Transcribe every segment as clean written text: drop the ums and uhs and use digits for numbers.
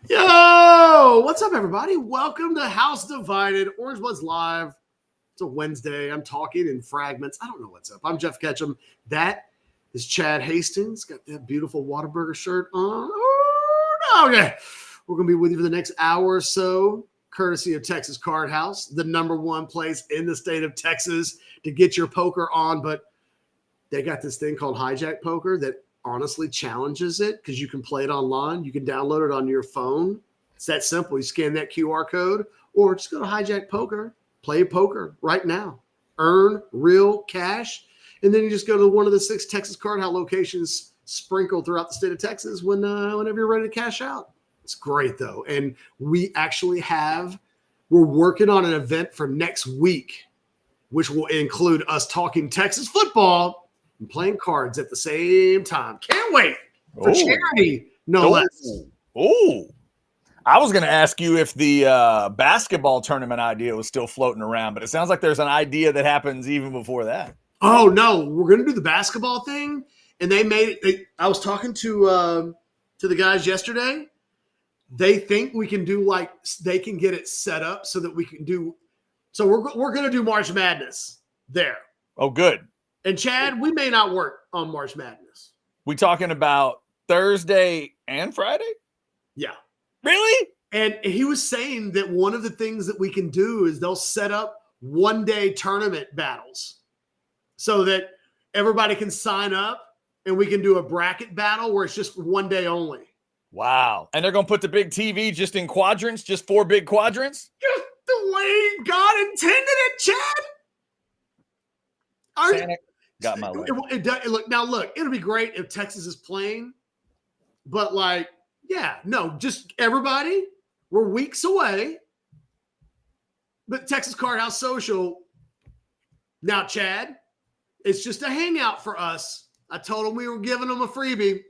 Yo, what's up, everybody? Welcome to House Divided. Orange Blood's live. It's a Wednesday. I'm talking in fragments. I don't know what's up. I'm Jeff Ketchum. That is Chad Hastings. Got that beautiful Whataburger shirt on. Okay. We're going to be with you for the next hour or so, courtesy of Texas Card House, the number one place in the state of Texas to get your poker on. But they got this thing called Hijack Poker that honestly challenges it because you can play it online. You can download it on your phone. It's that simple. You scan that QR code or just go to Hijack Poker, play poker right now, earn real cash. And then you just go to one of the 6 Texas Card House locations sprinkled throughout the state of Texas whenever you're ready to cash out. It's great though. And we're working on an event for next week, which will include us talking Texas football and playing cards at the same time. Can't wait for charity, no less. Oh, I was going to ask you if the basketball tournament idea was still floating around, but it sounds like there's an idea that happens even before that. Oh, no, we're going to do the basketball thing, and they made it. I was talking to the guys yesterday. They think we can do they can get it set up so that we can do. So we're going to do March Madness there. Oh, good. And Chad, we may not work on March Madness. We talking about Thursday and Friday? Yeah. Really? And he was saying that one of the things that we can do is they'll set up one-day tournament battles so that everybody can sign up and we can do a bracket battle where it's just one day only. Wow. And they're going to put the big TV just in quadrants, just 4 big quadrants? Just the way God intended it, Chad. Santa got my leg. Look, it'll be great if Texas is playing, but just everybody, we're weeks away. But Texas Card House Social, now, Chad, it's just a hangout for us. I told them we were giving them a freebie.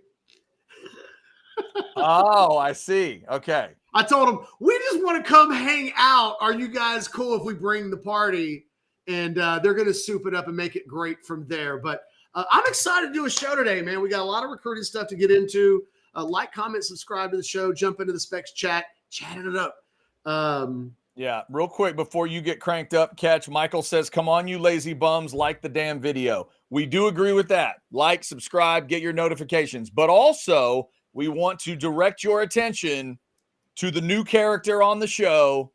Oh, I see. Okay. I told them, we just want to come hang out. Are you guys cool if we bring the party? And they're going to soup it up and make it great from there. But I'm excited to do a show today, man. We got a lot of recruiting stuff to get into. Like, comment, subscribe to the show. Jump into the Specs chat. Chatting it up. Yeah, real quick before you get cranked up, Catch. Michael says, come on, you lazy bums, like the damn video. We do agree with that. Like, subscribe, get your notifications. But also, we want to direct your attention to the new character on the show,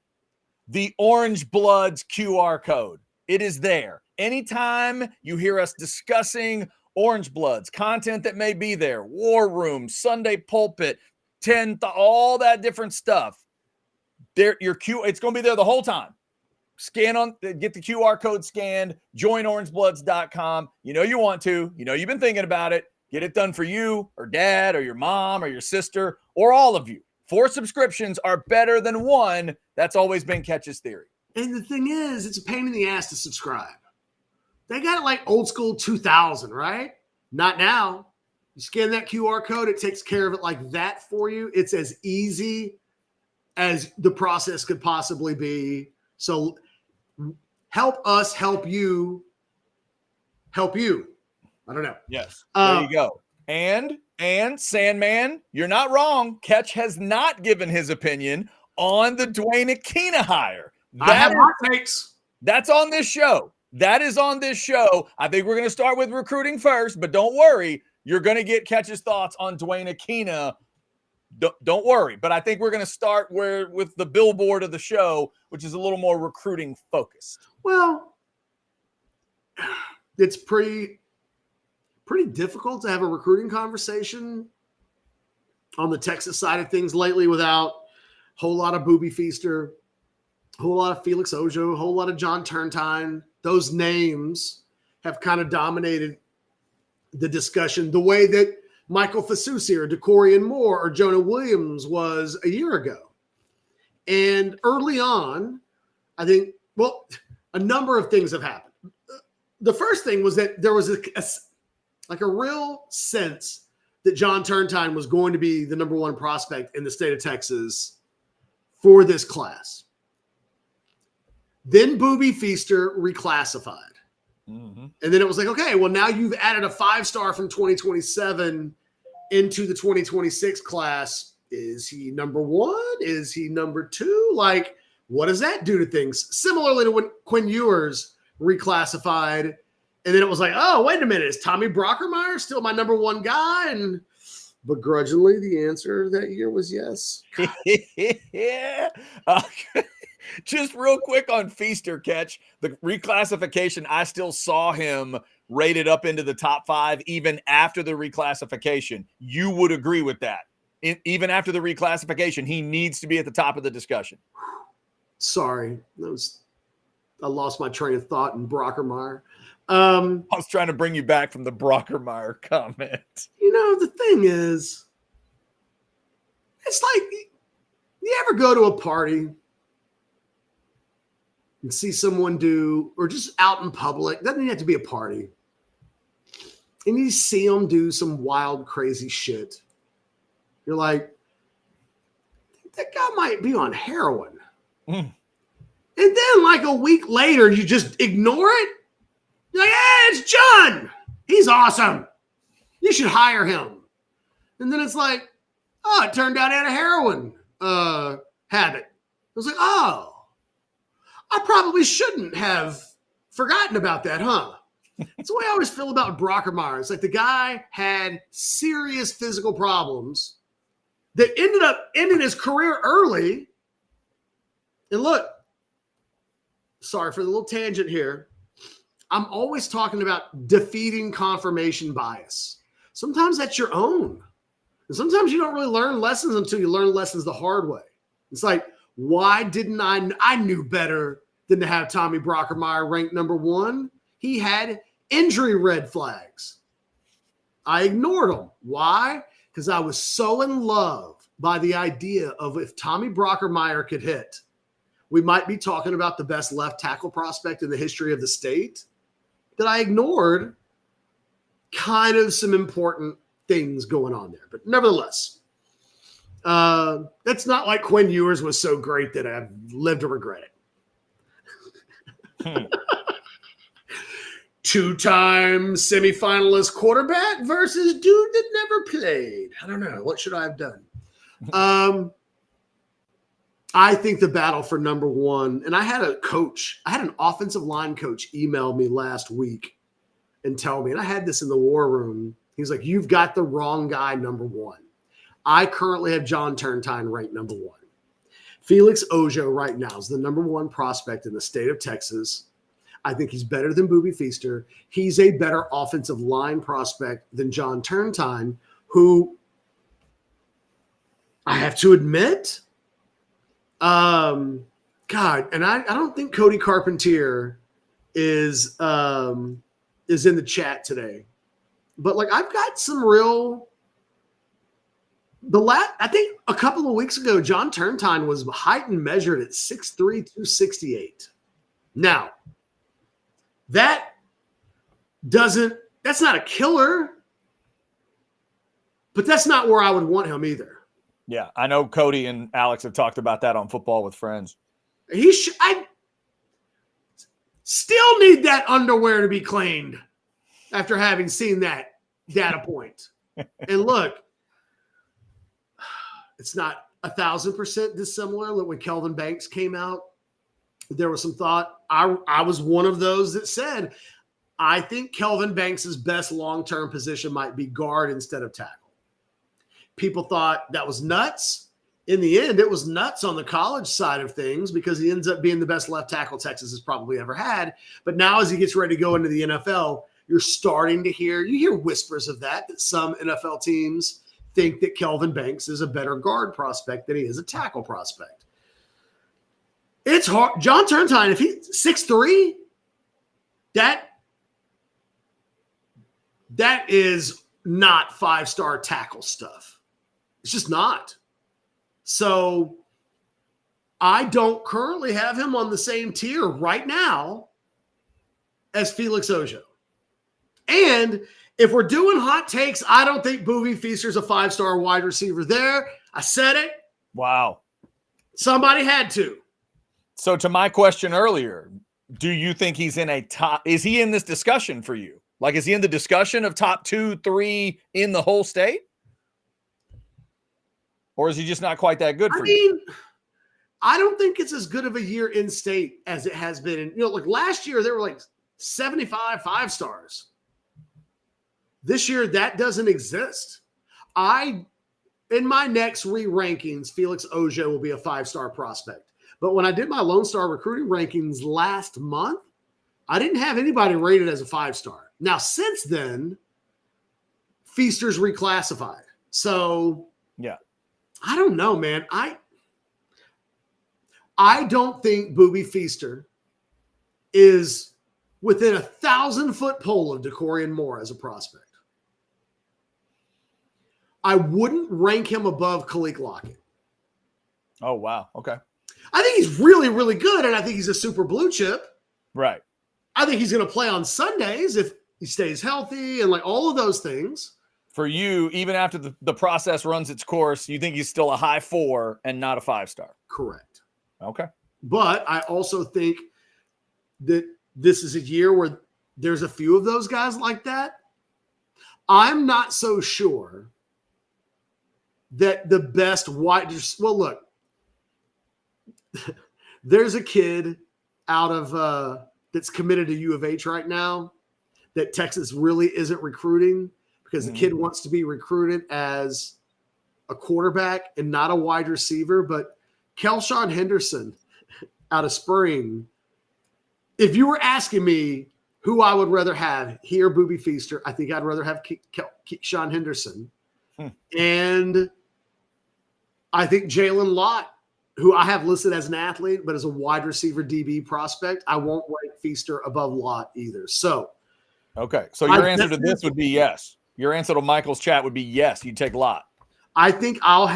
the Orange Bloods QR code. It is there. Anytime you hear us discussing Orange Bloods, content that may be there, War Room, Sunday Pulpit, all that different stuff, it's going to be there the whole time. Get the QR code scanned, join orangebloods.com. You know you want to. You know you've been thinking about it. Get it done for you or dad or your mom or your sister or all of you. 4 subscriptions are better than 1. That's always been Catch's theory. And the thing is, it's a pain in the ass to subscribe. They got it like old school 2000, right? Not now. You scan that QR code, it takes care of it like that for you. It's as easy as the process could possibly be. So help us help you help you. I don't know. Yes. There you go. And Sandman, you're not wrong. Catch has not given his opinion on the Dwayne Akina hire. I have hot takes. That's on this show. That is on this show. I think we're going to start with recruiting first, but don't worry. You're going to get Catch's thoughts on Dwayne Akina. Don't worry. But I think we're going to start with the billboard of the show, which is a little more recruiting focused. Well, it's pretty difficult to have a recruiting conversation on the Texas side of things lately without a whole lot of Booby Feaster, a whole lot of Felix Ojo, a whole lot of John Turntine. Those names have kind of dominated the discussion the way that Michael Fasusi or DeCorian Moore or Jonah Williams was a year ago. And early on, I think, a number of things have happened. The first thing was that there was a real sense that John Turntine was going to be the number 1 prospect in the state of Texas for this class. Then Booby Feaster reclassified. Mm-hmm. And then it was like, okay, well, now you've added a 5-star from 2027 into the 2026 class. Is he number one? Is he number two? Like, what does that do to things? Similarly to when Quinn Ewers reclassified, and then it was like, oh, wait a minute, is Tommy Brockermeyer still my number one guy? And begrudgingly, the answer that year was yes. Yeah. Just real quick on Feaster, Catch, the reclassification, I still saw him rated up into the top 5 even after the reclassification. You would agree with that? Even after the reclassification, he needs to be at the top of the discussion. Sorry. I lost my train of thought in Brockermeyer. I was trying to bring you back from the Brockermeyer comment. The thing is, it's like, you ever go to a party and see someone do, or just out in public, doesn't even have to be a party, and you see them do some wild, crazy shit. You're like, that guy might be on heroin. And then like a week later, you just ignore it. You're like, hey, it's John. He's awesome. You should hire him. And then it's like, oh, it turned out he had a heroin habit. I was like, oh, I probably shouldn't have forgotten about that, huh? That's the way I always feel about Brockermeyer. It's like the guy had serious physical problems that ended his career early. And look, sorry for the little tangent here. I'm always talking about defeating confirmation bias. Sometimes that's your own. And sometimes you don't really learn lessons until you learn lessons the hard way. It's like, why didn't I knew better than to have Tommy Brockermeyer ranked number one. He had injury red flags. I ignored them. Why? Because I was so in love by the idea of if Tommy Brockermeyer could hit, we might be talking about the best left tackle prospect in the history of the state, that I ignored kind of some important things going on there. But nevertheless, that's not like Quinn Ewers was so great that I've lived to regret it. Two-time semifinalist quarterback versus dude that never played. I don't know. What should I have done? I think the battle for number one, and I had an offensive line coach email me last week and tell me, and I had this in the war room. He's like, you've got the wrong guy, number one. I currently have John Turntine ranked number one. Felix Ojo right now is the number one prospect in the state of Texas. I think he's better than Boobie Feaster. He's a better offensive line prospect than John Turntine, who I have to admit, God, and I don't think Cody Carpentier is in the chat today. But like I've got some real I think a couple of weeks ago, John Turntine was height and measured at 6'3", 268. Now, that's not a killer, but that's not where I would want him either. Yeah, I know Cody and Alex have talked about that on Football with Friends. I still need that underwear to be cleaned after having seen that data point. And look, it's not 1,000% dissimilar. When Kelvin Banks came out, there was some thought. I was one of those that said, I think Kelvin Banks' best long-term position might be guard instead of tackle. People thought that was nuts. In the end, it was nuts on the college side of things because he ends up being the best left tackle Texas has probably ever had. But now as he gets ready to go into the NFL, you're starting to hear whispers of that some NFL teams think that Kelvin Banks is a better guard prospect than he is a tackle prospect. It's hard. John Turntine, if he's 6'3", that is not 5-star tackle stuff. It's just not. So I don't currently have him on the same tier right now as Felix Ojo. And if we're doing hot takes, I don't think Boobie Feaster's a 5-star wide receiver there. I said it. Wow. Somebody had to. So to my question earlier, do you think he's in a top? Is he in this discussion for you? Like, is he in the discussion of top 2, 3 in the whole state? Or is he just not quite that good for you? you? I don't think it's as good of a year in state as it has been. And, like last year, there were like 75 5-stars. This year, that doesn't exist. In my next re-rankings, Felix Auger will be a 5-star prospect. But when I did my Lone Star recruiting rankings last month, I didn't have anybody rated as a 5-star. Now, since then, Feaster's reclassified. So, yeah, I don't know, man. I don't think Booby Feaster is within 1,000-foot pole of Decorian Moore as a prospect. I wouldn't rank him above Khalil Lockett. Oh, wow. Okay. I think he's really, really good, and I think he's a super blue chip. Right. I think he's going to play on Sundays if he stays healthy and like all of those things. For you, even after the process runs its course, you think he's still a high 4 and not a 5-star. Correct. Okay. But I also think that this is a year where there's a few of those guys like that. I'm not so sure that the best well, look, there's a kid out of that's committed to U of H right now that Texas really isn't recruiting because the kid wants to be recruited as a quarterback and not a wide receiver. But Kelshawn Henderson out of Spring, if you were asking me who I would rather have, he or Booby Feaster, I think I'd rather have Kelshawn Henderson. And I think Jalen Lott, who I have listed as an athlete, but as a wide receiver DB prospect, I won't rank Feaster above Lott either. So, okay. So your answer to this would be yes. Your answer to Michael's chat would be yes. You'd take Lott. I think off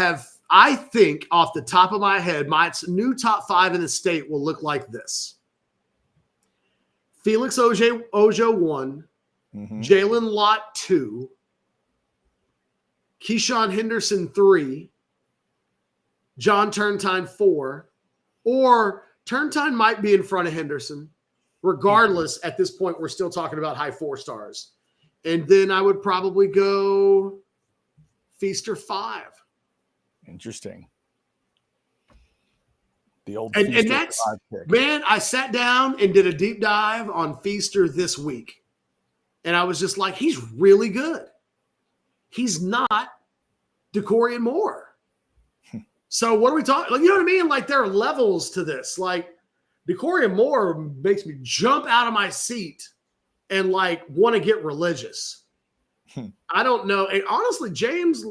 the top of my head, my new top 5 in the state will look like this. Felix Auger 1, Jalen Lott 2, Keyshawn Henderson 3, John Turntine 4, or Turntine might be in front of Henderson. Regardless, at this point, we're still talking about high 4-stars. And then I would probably go Feaster 5. Interesting. The old and that's, man, I sat down and did a deep dive on Feaster this week. And I was just like, he's really good. He's not Decorian Moore. So what are we talking? Like, you know what I mean? Like there are levels to this. Like Decorian Moore makes me jump out of my seat and like want to get religious. I don't know. And honestly, Jalen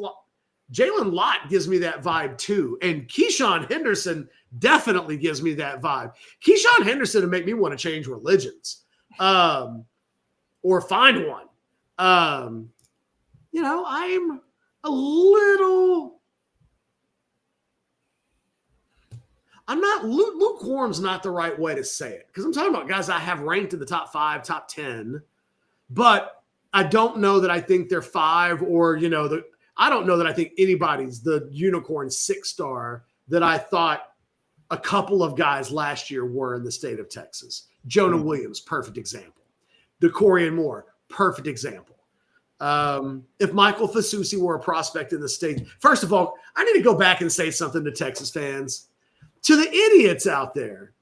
Lott gives me that vibe too. And Keyshawn Henderson definitely gives me that vibe. Keyshawn Henderson would make me want to change religions or find one. I'm a little... lukewarm's not the right way to say it because I'm talking about guys I have ranked in the top 5, top 10, but I don't know that I think they're 5 or, I don't know that I think anybody's the unicorn 6-star that I thought a couple of guys last year were in the state of Texas. Jonah Williams, perfect example. Decorian Moore, perfect example. If Michael Fasusi were a prospect in the state, first of all, I need to go back and say something to Texas fans. To the idiots out there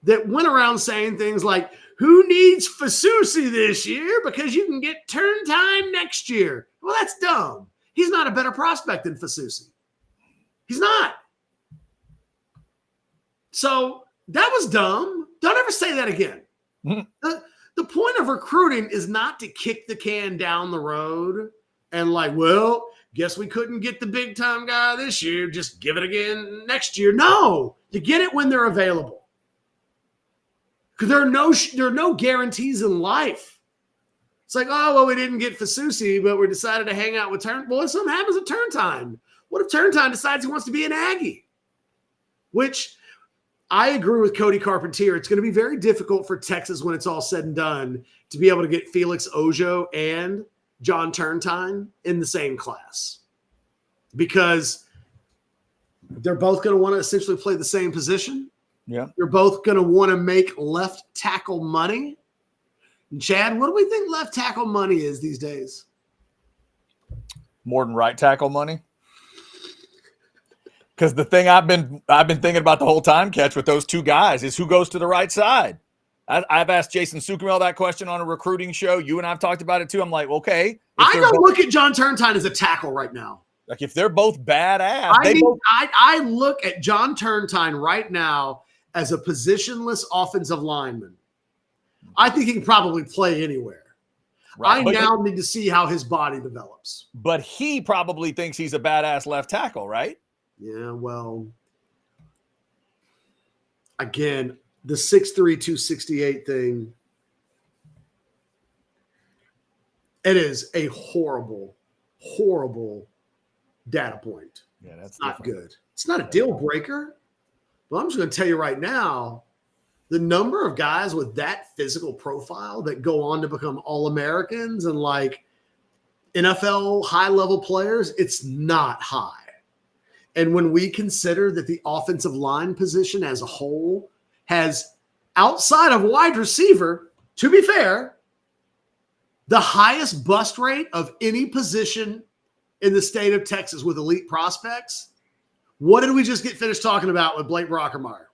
that went around saying things like, who needs Fasusi this year because you can get Turntine next year? Well, that's dumb. He's not a better prospect than Fasusi. He's not. So that was dumb. Don't ever say that again. The point of recruiting is not to kick the can down the road and like, well, guess we couldn't get the big time guy this year. Just give it again next year. No, you get it when they're available. Because there are no guarantees in life. It's like, oh, well, we didn't get Fasusi, but we decided to hang out with Turn. Well, if something happens at Turntine, what if Turntine decides he wants to be an Aggie? Which I agree with Cody Carpentier. It's going to be very difficult for Texas when it's all said and done to be able to get Felix Auger and John Turntine in the same class because they're both going to want to essentially play the same position. Yeah. They're both going to want to make left tackle money. And Chad, what do we think left tackle money is these days? More than right tackle money? Because the thing I've been thinking about the whole time, Catch, with those two guys is who goes to the right side. I've asked Jason Sukumel that question on a recruiting show. You and I've talked about it too. I'm like, okay. I don't look at John Turntine as a tackle right now. Like if they're both badass, I look at John Turntine right now as a positionless offensive lineman. I think he can probably play anywhere. Right. I now need to see how his body develops. But he probably thinks he's a badass left tackle, right? Yeah, well, again, the 6'3", 268 thing, it is a horrible, horrible data point. Yeah, that's not good. It's not a deal breaker. But I'm just going to tell you right now, the number of guys with that physical profile that go on to become All-Americans and like NFL high-level players, it's not high. And when we consider that the offensive line position as a whole has, outside of wide receiver, to be fair, the highest bust rate of any position in the state of Texas with elite prospects, what did we just get finished talking about with Blake Brockermeyer?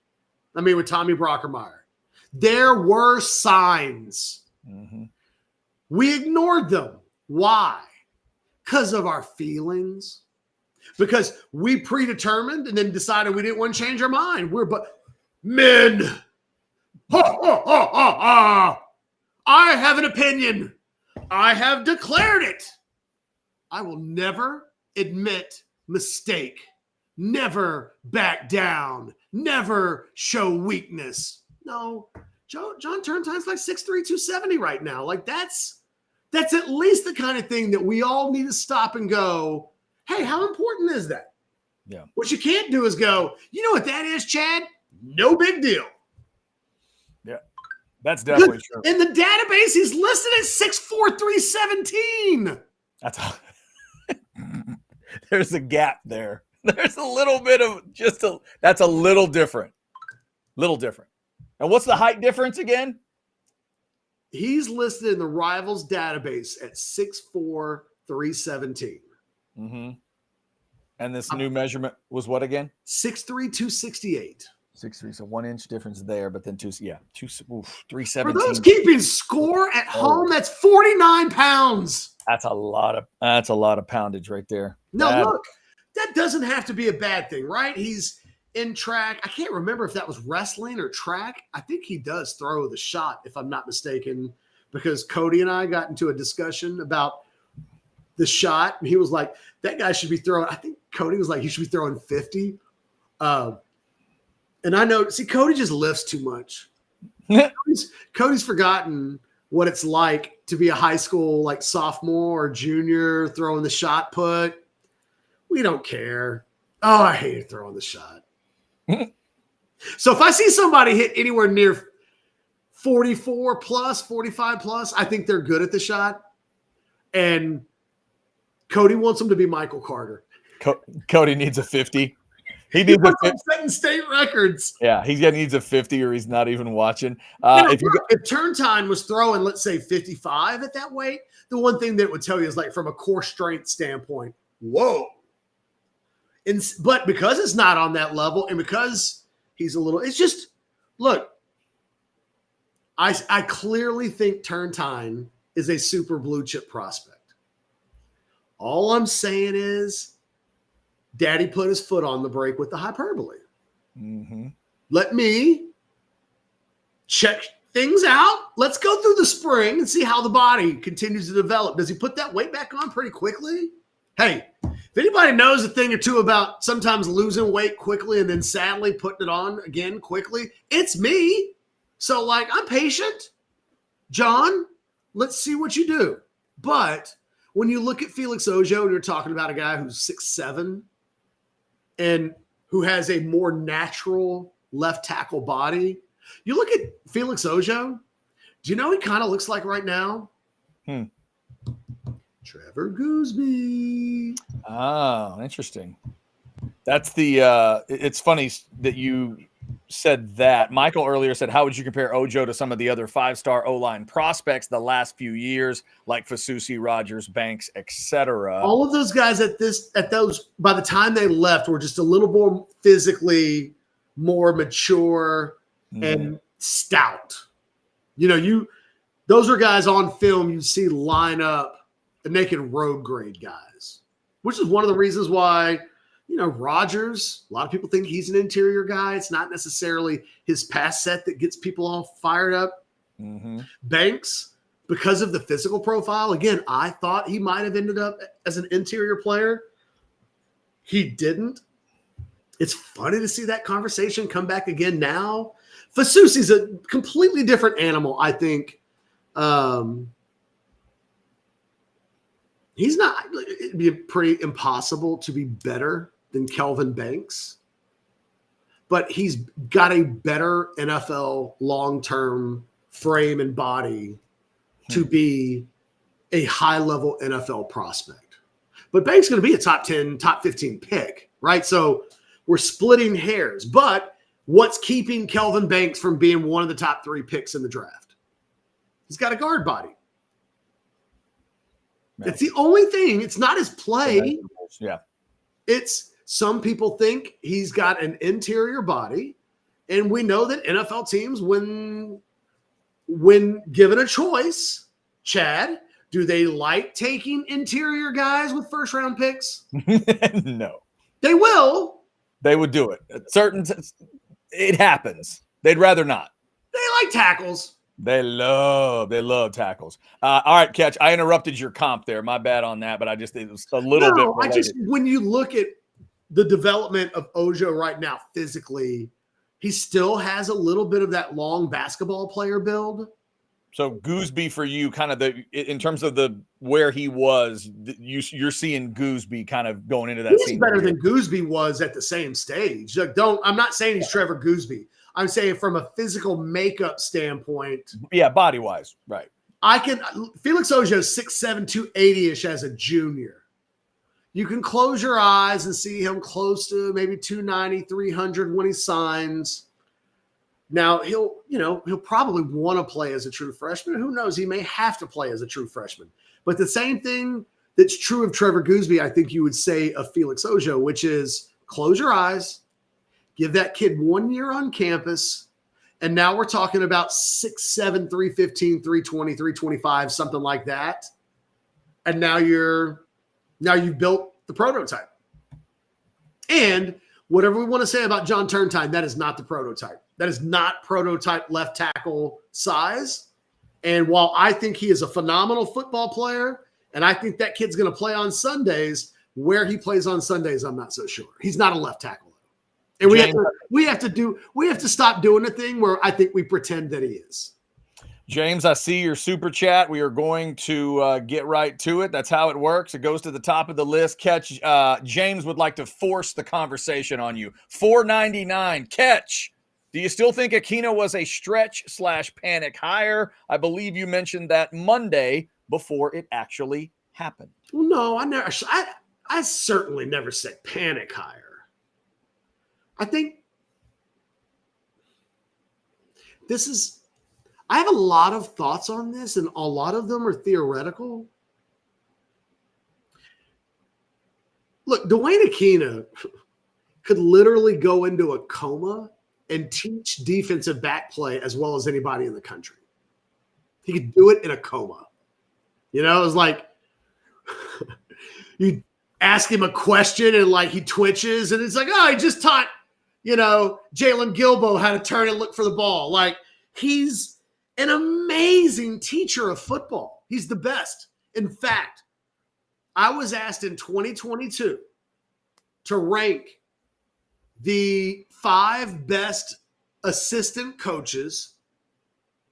I mean, with Tommy Brockermeyer. There were signs. Mm-hmm. We ignored them. Why? Because of our feelings. Because we predetermined and then decided we didn't want to change our mind. We're but men. Ha, ha, ha, ha, ha. I have an opinion. I have declared it. I will never admit mistake. Never back down. Never show weakness. No, John Turntine's like 6'3", 270 right now. Like that's at least the kind of thing that we all need to stop and go, hey, how important is that? Yeah. What you can't do is go, you know what that is, Chad? No big deal. Yeah, that's definitely true. In the database, he's listed at 6'4", 317. There's a gap there. There's a little bit of that's a little different. Little different. And what's the height difference again? He's listed in the Rivals database at 6'4", 317. Mm-hmm. And this new measurement was what again? 6'3", 268. 6'3", so 1 inch difference there, but then 317. For those keeping score at home, that's 49 pounds. That's a lot of poundage right there. No, look, that doesn't have to be a bad thing, right? He's in track. I can't remember if that was wrestling or track. I think he does throw the shot, if I'm not mistaken, because Cody and I got into a discussion about the shot. And he was like, that guy should be throwing, I think Cody was like, he should be throwing 50. And I know, see, Cody just lifts too much. Cody's forgotten what it's like to be a high school, like sophomore or junior throwing the shot put. We don't care. Oh, I hated throwing the shot. So if I see somebody hit anywhere near 44 plus, 45 plus, I think they're good at the shot. And Cody wants them to be Michael Carter. Cody needs a 50. He needs a 50. Setting state records. Yeah, he needs a 50 or he's not even watching. If Turntine was throwing, let's say, 55 at that weight, the one thing that would tell you is like from a core strength standpoint, whoa. But because it's not on that level and because he's a little – it's just – look, I clearly think Turntine is a super blue chip prospect. All I'm saying is Daddy put his foot on the brake with the hyperbole. Mm-hmm. Let me check things out. Let's go through the spring and see how the body continues to develop. Does he put that weight back on pretty quickly? Hey, if anybody knows a thing or two about sometimes losing weight quickly and then sadly putting it on again quickly, it's me. So, like, I'm patient. John, let's see what you do. But when you look at Felix Ojo and you're talking about a guy who's 6'7", and who has a more natural left tackle body, you look at Felix Ojo, do you know what he kind of looks like right now? Trevor Gooseby. Oh, interesting. That's the it's funny that you said that. Michael earlier said, how would you compare Ojo to some of the other 5-star O-line prospects the last few years, like Fasusi, Rogers, Banks, etc.? All of those guys by the time they left were just a little more physically more mature and stout. Those are guys on film you see line up and they can road grade guys, which is one of the reasons why, Rogers, a lot of people think he's an interior guy. It's not necessarily his pass set that gets people all fired up. Banks, because of the physical profile, again, I thought he might have ended up as an interior player. He didn't. It's funny to see that conversation come back again now. Fasusi's a completely different animal, I think. He's not. It'd be pretty impossible to be better than Kelvin Banks, but he's got a better NFL long-term frame and body to be a high-level NFL prospect. But Banks is going to be a top 10, top 15 pick, right? So we're splitting hairs. But what's keeping Kelvin Banks from being one of the top 3 picks in the draft? He's got a guard body. It's the only thing. It's not his play. Yeah. It's some people think he's got an interior body. And we know that NFL teams, when given a choice, Chad, do they like taking interior guys with first-round picks? No. They will. They would do it. It happens. They'd rather not. They like tackles. They love tackles. All right, Catch. I interrupted your comp there. My bad on that, but it was a little bit related. When you look at the development of Ojo right now physically, he still has a little bit of that long basketball player build. So Gooseby for you, kind of in terms of where he was, you're seeing Gooseby kind of going into that. He's better than Gooseby was at the same stage. I'm not saying he's Trevor Gooseby. I'm saying from a physical makeup standpoint. Yeah, body wise, right. Felix Ojo 6'7", 280-ish as a junior. You can close your eyes and see him close to maybe 290, 300 when he signs. Now he'll probably want to play as a true freshman. Who knows? He may have to play as a true freshman. But the same thing that's true of Trevor Gooseby, I think you would say of Felix Ojo, which is close your eyes, give that kid 1 year on campus, and now we're talking about 6'7", 315, 320, 325, something like that. And now you've built the prototype. And whatever we want to say about John Turntine, that is not the prototype. That is not prototype left tackle size. And while I think he is a phenomenal football player, and I think that kid's going to play on Sundays, where he plays on Sundays, I'm not so sure. He's not a left tackle. And we have to stop doing the thing where I think we pretend that he is. James, I see your super chat. We are going to get right to it. That's how it works. It goes to the top of the list. Catch. James would like to force the conversation on you. $4.99. Catch. Do you still think Akina was a stretch/panic hire? I believe you mentioned that Monday before it actually happened. Well, no, I certainly never said panic hire. I think I have a lot of thoughts on this, and a lot of them are theoretical. Look, Dwayne Akina could literally go into a coma and teach defensive back play as well as anybody in the country. He could do it in a coma. It was like you ask him a question and like he twitches and it's like, oh, he just taught, Jalen Gilbo how to turn and look for the ball. Like, he's an amazing teacher of football. He's the best. In fact, I was asked in 2022 to rank the 5 best assistant coaches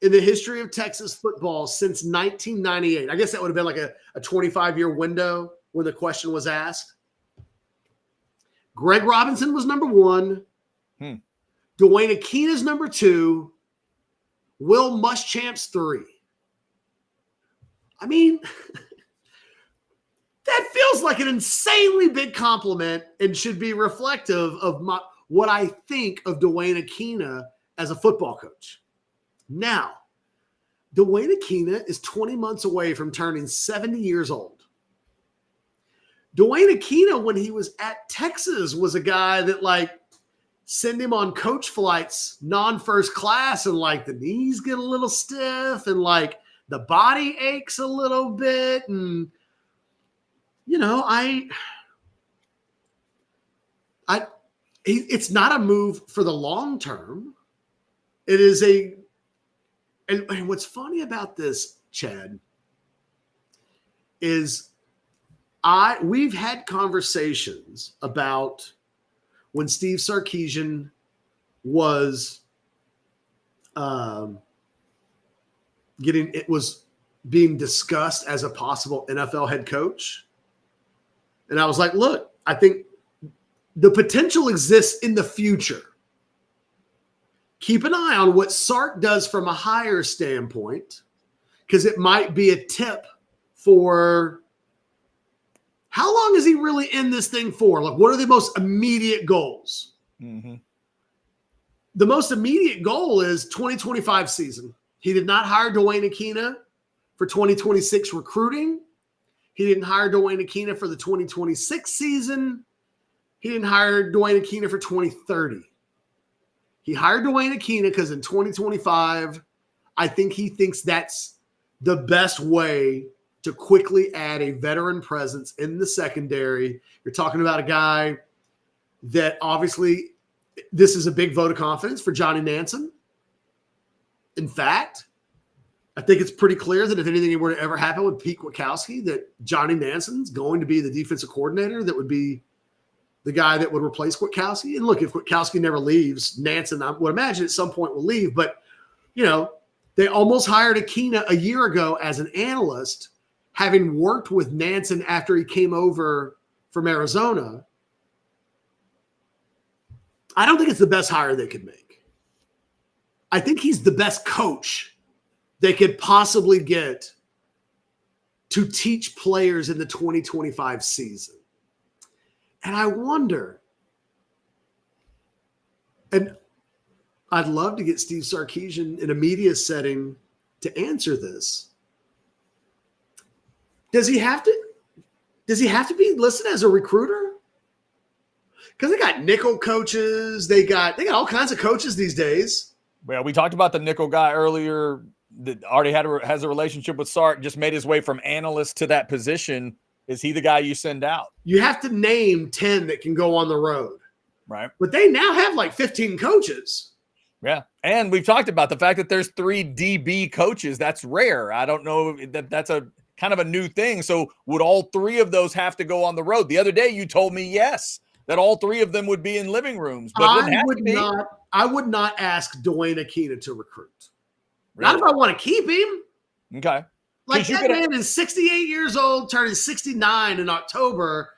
in the history of Texas football since 1998. I guess that would have been like a 25-year window when the question was asked. Greg Robinson was number 1. Dwayne Akina's number 2. Will Muschamp's 3. I mean, that feels like an insanely big compliment and should be reflective of what I think of Dwayne Akina as a football coach. Now, Dwayne Akina is 20 months away from turning 70 years old. Dwayne Akina, when he was at Texas, was a guy that send him on coach flights, non-first class, and the knees get a little stiff and the body aches a little bit. And, it's not a move for the long term. It is and what's funny about this, Chad, is we've had conversations about when Steve Sarkisian was being discussed as a possible NFL head coach. And I was like, look, I think the potential exists in the future. Keep an eye on what Sark does from a hire standpoint, because it might be a tip for how long is he really in this thing for? What are the most immediate goals? Mm-hmm. The most immediate goal is 2025 season. He did not hire Dwayne Akina for 2026 recruiting. He didn't hire Dwayne Akina for the 2026 season. He didn't hire Dwayne Akina for 2030. He hired Dwayne Akina because in 2025, I think he thinks that's the best way to quickly add a veteran presence in the secondary. You're talking about a guy that obviously this is a big vote of confidence for Johnny Nansen. In fact, I think it's pretty clear that if anything were to ever happen with Pete Kwiatkowski, that Johnny Nansen's going to be the defensive coordinator that would be the guy that would replace Kwiatkowski. And look, if Kwiatkowski never leaves, Nansen, I would imagine at some point will leave. But, they almost hired Akina a year ago as an analyst, having worked with Nansen after he came over from Arizona. I don't think it's the best hire they could make. I think he's the best coach they could possibly get to teach players in the 2025 season. And I wonder, and I'd love to get Steve Sarkisian in a media setting to answer this. Does he have to be listed as a recruiter? Because they got nickel coaches, they got all kinds of coaches these days. Well, we talked about the nickel guy earlier that already has a relationship with Sark, just made his way from analyst to that position. Is he the guy you send out? You have to name 10 that can go on the road. Right. But they now have 15 coaches. Yeah. And we've talked about the fact that there's 3 DB coaches. That's rare. I don't know that's a kind of a new thing. So would all 3 of those have to go on the road? The other day you told me yes, that all 3 of them would be in living rooms. But I would not ask Dwayne Akina to recruit. Really? Not if I want to keep him. Okay. That man is 68 years old, turning 69 in October.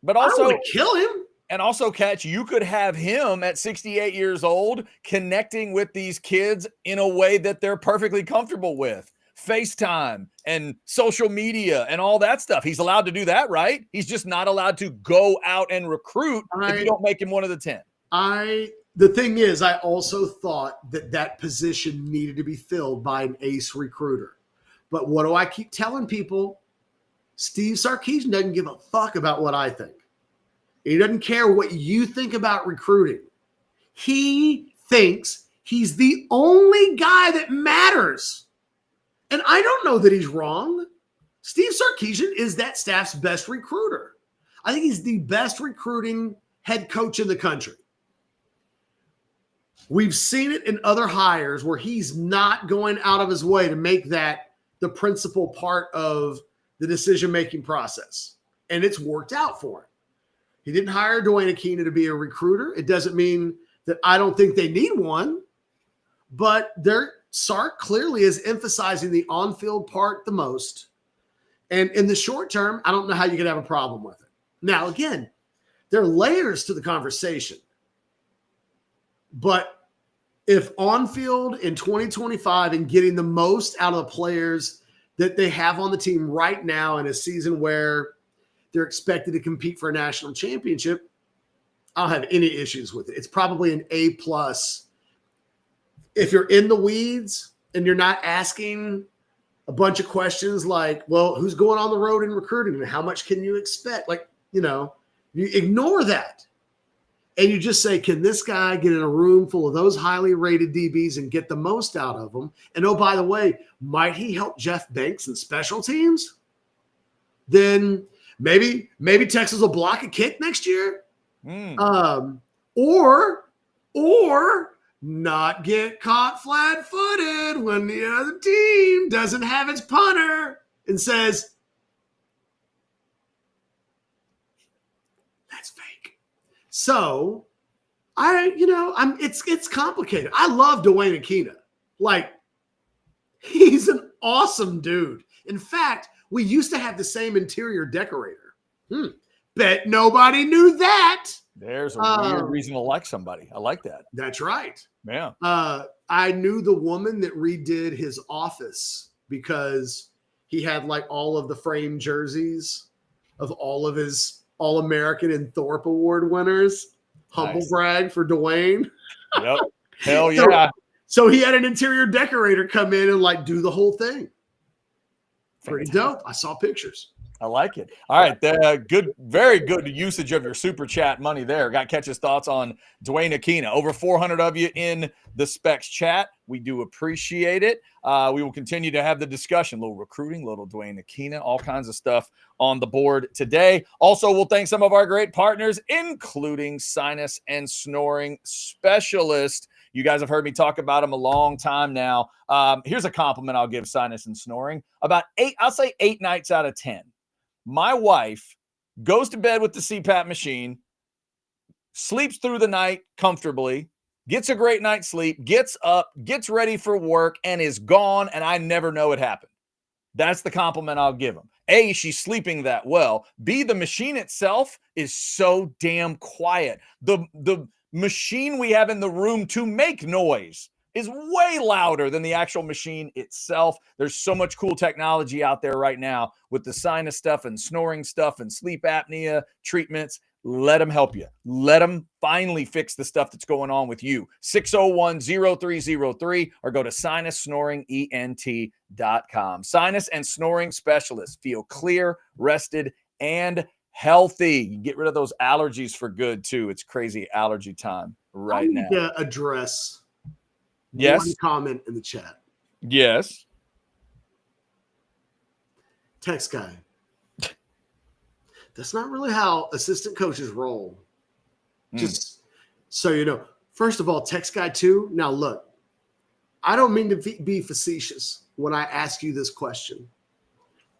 But also, I don't want to kill him. And also, Catch, you could have him at 68 years old connecting with these kids in a way that they're perfectly comfortable with. FaceTime and social media and all that stuff. He's allowed to do that, right? He's just not allowed to go out and recruit if you don't make him one of the 10. The thing is, I also thought that position needed to be filled by an ace recruiter. But what do I keep telling people? Steve Sarkisian doesn't give a fuck about what I think. He doesn't care what you think about recruiting. He thinks he's the only guy that matters. And I don't know that he's wrong. Steve Sarkisian is that staff's best recruiter. I think he's the best recruiting head coach in the country. We've seen it in other hires where he's not going out of his way to make that the principal part of the decision-making process. And it's worked out for him. He didn't hire Dwayne Akina to be a recruiter. It doesn't mean that I don't think they need one, but Sark clearly is emphasizing the on-field part the most. And in the short term, I don't know how you could have a problem with it. Now, again, there are layers to the conversation. But if on-field in 2025 and getting the most out of the players that they have on the team right now in a season where they're expected to compete for a national championship, I don't have any issues with it. It's probably an A+. If you're in the weeds and you're not asking a bunch of questions like, well, who's going on the road in recruiting and how much can you expect? Like, you ignore that. And you just say, can this guy get in a room full of those highly rated DBs and get the most out of them? And oh, by the way, might he help Jeff Banks in special teams? Then maybe Texas will block a kick next year. Or not get caught flat-footed when the other team doesn't have its punter and says, that's fake. So it's complicated. I love Dwayne Akina. Like, he's an awesome dude. In fact, we used to have the same interior decorator. Bet nobody knew that. There's a weird reason to like somebody. I like that. That's right. Yeah. I knew the woman that redid his office because he had like all of the framed jerseys of all of his All-American and Thorpe Award winners. Humble brag for Dwayne. Yep. Hell yeah. So he had an interior decorator come in and like do the whole thing. Pretty dope. I saw pictures. I like it. All right. Good, very good usage of your super chat money there. Got Catch's thoughts on Dwayne Akina. Over 400 of you in the Specs chat. We do appreciate it. We will continue to have the discussion. Little recruiting, little Dwayne Akina, all kinds of stuff on the board today. Also, we'll thank some of our great partners, including Sinus and Snoring Specialist. You guys have heard me talk about them a long time now. Here's a compliment I'll give Sinus and Snoring. About 8 nights out of 10. My wife goes to bed with the CPAP machine, sleeps through the night comfortably, gets a great night's sleep, gets up, gets ready for work, and is gone, and I never know it happened. That's the compliment I'll give them. A, she's sleeping that well. B, the machine itself is so damn quiet. The machine we have in the room to make noise is way louder than the actual machine itself. There's so much cool technology out there right now with the sinus stuff and snoring stuff and sleep apnea treatments. Let them help you. Let them finally fix the stuff that's going on with you. 601-0303 or go to sinussnoringent.com. Sinus and Snoring Specialists. Feel clear, rested, and healthy. You get rid of those allergies for good, too. It's crazy allergy time right now. I need to address one comment in the chat. Yes. Text guy. That's not really how assistant coaches roll. Just so you know. First of all, text guy 2. Now, look, I don't mean to be facetious when I ask you this question.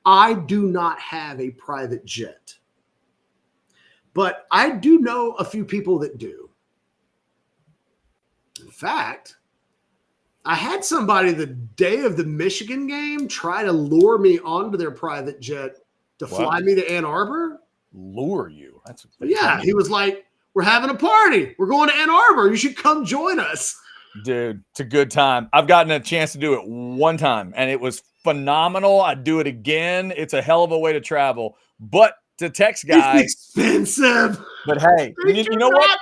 I do not have a private jet, but I do know a few people that do. In fact, I had somebody the day of the Michigan game try to lure me onto their private jet to fly me to Ann Arbor. Lure you? That's he was like, we're having a party. We're going to Ann Arbor. You should come join us. Dude, it's a good time. I've gotten a chance to do it one time, and it was phenomenal. I'd do it again. It's a hell of a way to travel. But to text guy, it's expensive. But hey, you know what?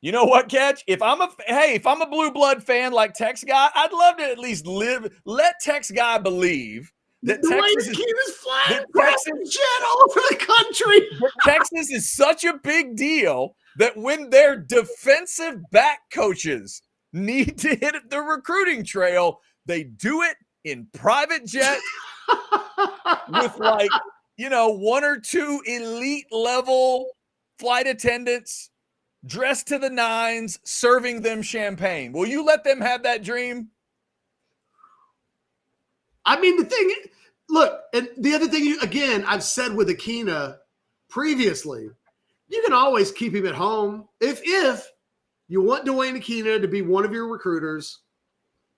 You know what, Catch? If I'm a blue blood fan like Tex Guy, I'd love to at least let Tex Guy believe that Texas is flying private jet all over the country. Texas is such a big deal that when their defensive back coaches need to hit the recruiting trail, they do it in private jet with one or two elite level flight attendants dressed to the nines, serving them champagne. Will you let them have that dream? I mean, and the other thing, I've said with Akina previously, you can always keep him at home. If you want Dwayne Akina to be one of your recruiters,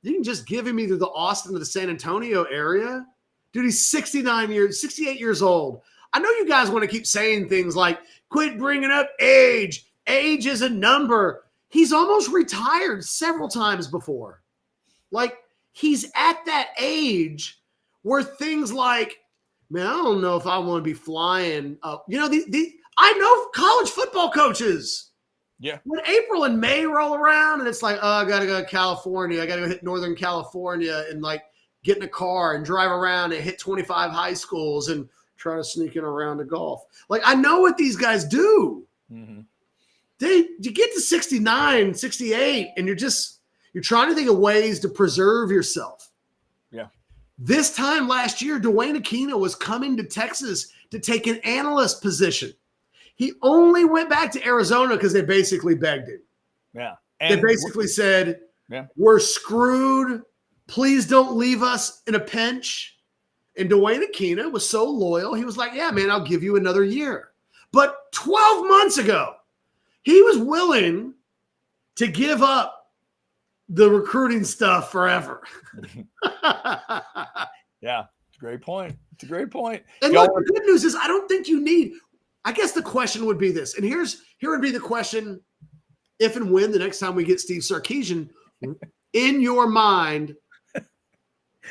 you can just give him either the Austin or the San Antonio area. Dude, he's 68 years old. I know you guys want to keep saying things like, quit bringing up age. Age is a number. He's almost retired several times before. Like, he's at that age where things like, man, I don't know if I want to be flying up. I know college football coaches Yeah. When April and May roll around and it's like, oh, I got to go to California. I got to go hit Northern California and like get in a car and drive around and hit 25 high schools and try to sneak in around to golf. Like, I know what these guys do. Mm-hmm. You get to 69, 68, and you're trying to think of ways to preserve yourself. Yeah. This time last year, Dwayne Akina was coming to Texas to take an analyst position. He only went back to Arizona because they basically begged him. Yeah. And they basically said, yeah, we're screwed. Please don't leave us in a pinch. And Dwayne Akina was so loyal. He was like, yeah, man, I'll give you another year. But 12 months ago, he was willing to give up the recruiting stuff forever. Yeah, it's a great point. It's a great point. And look, the good news is I don't think you need – I guess the question would be this. And here would be the question if and when the next time we get Steve Sarkisian, in your mind.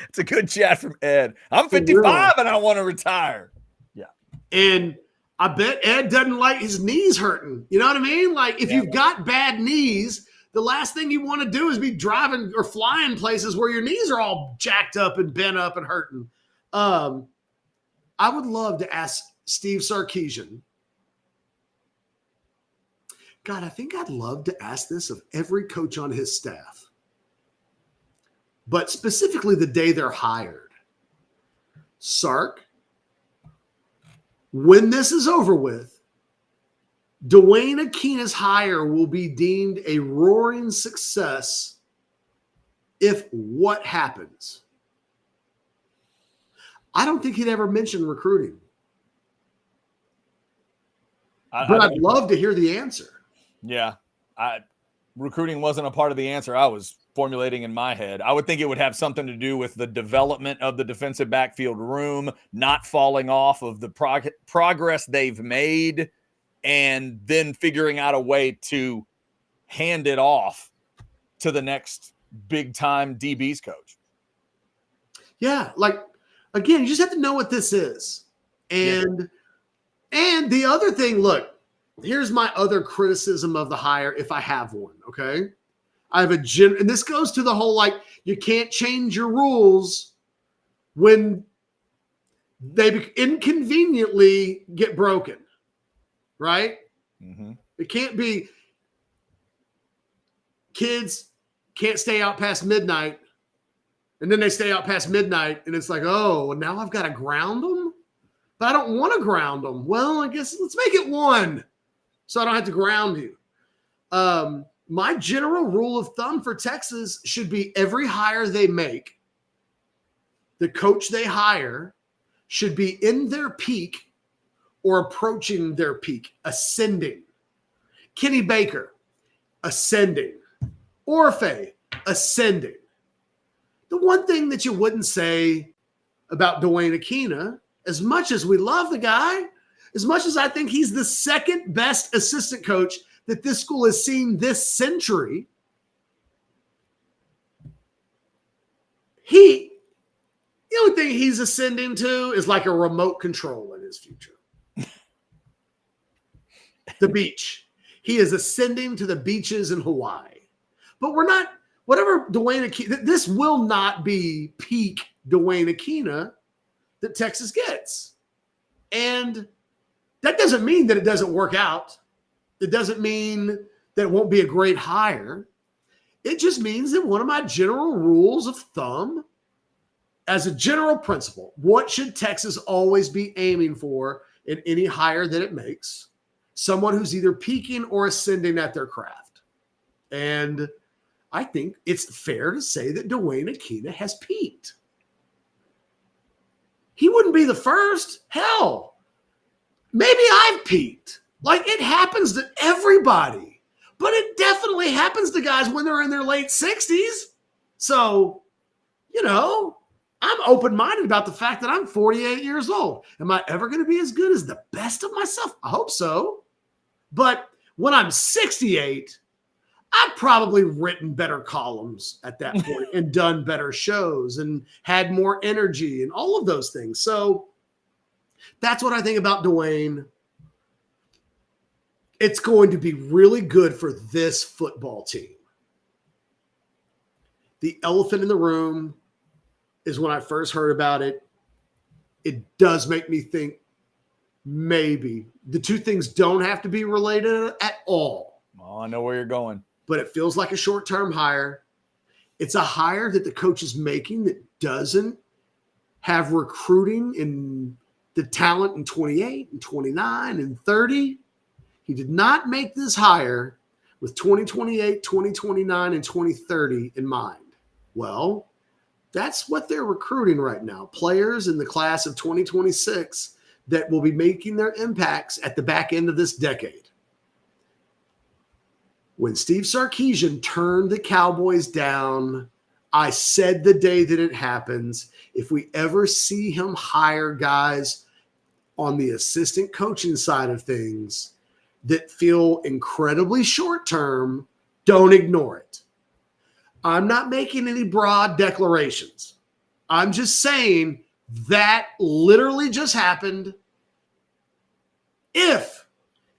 It's a good chat from Ed. I'm 55 and I want to retire. Yeah. And I bet Ed doesn't like his knees hurting. You know what I mean? Like if you've got bad knees, the last thing you want to do is be driving or flying places where your knees are all jacked up and bent up and hurting. I would love to ask Steve Sarkisian. God, I think I'd love to ask this of every coach on his staff, but specifically the day they're hired. Sark, when this is over with, Dwayne Akina's hire will be deemed a roaring success if what happens? I don't think he'd ever mention recruiting. But I'd love to hear the answer. Yeah. Recruiting wasn't a part of the answer I was formulating in my head. I would think it would have something to do with the development of the defensive backfield room, not falling off of the progress they've made, and then figuring out a way to hand it off to the next big-time DB's coach. Yeah, like, again, you just have to know what this is. And the other thing, look, here's my other criticism of the hire, if I have one, okay? I have and this goes to the whole, like, you can't change your rules when they inconveniently get broken, right? Mm-hmm. It can't be kids can't stay out past midnight, and then they stay out past midnight, and it's like, oh, now I've got to ground them? But I don't want to ground them. Well, I guess let's make it 1 so I don't have to ground you. My general rule of thumb for Texas should be every hire they make, the coach they hire should be in their peak or approaching their peak, ascending. Kenny Baker, ascending. Orfe, ascending. The one thing that you wouldn't say about Dwayne Akina, as much as we love the guy, as much as I think he's the second best assistant coach that this school has seen this century, the only thing he's ascending to is like a remote control in his future. The beach. He is ascending to the beaches in Hawaii. But we're not, whatever Dwayne Akina, this will not be peak Dwayne Akina that Texas gets. And that doesn't mean that it doesn't work out. It doesn't mean that it won't be a great hire. It just means that one of my general rules of thumb, as a general principle, what should Texas always be aiming for in any hire that it makes? Someone who's either peaking or ascending at their craft. And I think it's fair to say that Dwayne Akina has peaked. He wouldn't be the first. Hell, maybe I've peaked. Like, it happens to everybody. But it definitely happens to guys when they're in their late 60s. So, you know, I'm open-minded about the fact that I'm 48 years old. Am I ever going to be as good as the best of myself? I hope so. But when I'm 68, I've probably written better columns at that point and done better shows and had more energy and all of those things. So that's what I think about Dwayne. it's going to be really good for this football team. The elephant in the room is when I first heard about it, it does make me think maybe the two things don't have to be related at all. Oh, I know where you're going. But it feels like a short-term hire. It's a hire that the coach is making that doesn't have recruiting in the talent in 28 and 29 and 30. He did not make this hire with 2028, 2029, and 2030 in mind. Well, that's what they're recruiting right now. Players in the class of 2026 that will be making their impacts at the back end of this decade. When Steve Sarkisian turned the Cowboys down, I said the day that it happens, if we ever see him hire guys on the assistant coaching side of things that feel incredibly short-term, don't ignore it. I'm not making any broad declarations. I'm just saying that literally just happened. If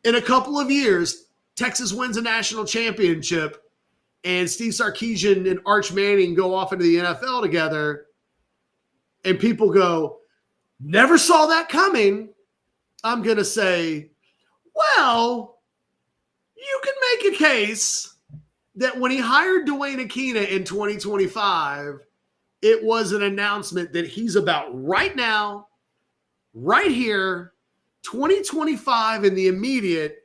in a couple of years, Texas wins a national championship and Steve Sarkisian and Arch Manning go off into the NFL together and people go, never saw that coming, I'm going to say, well, you can make a case that when he hired Dwayne Akina in 2025, it was an announcement that he's about right now, right here, 2025 in the immediate,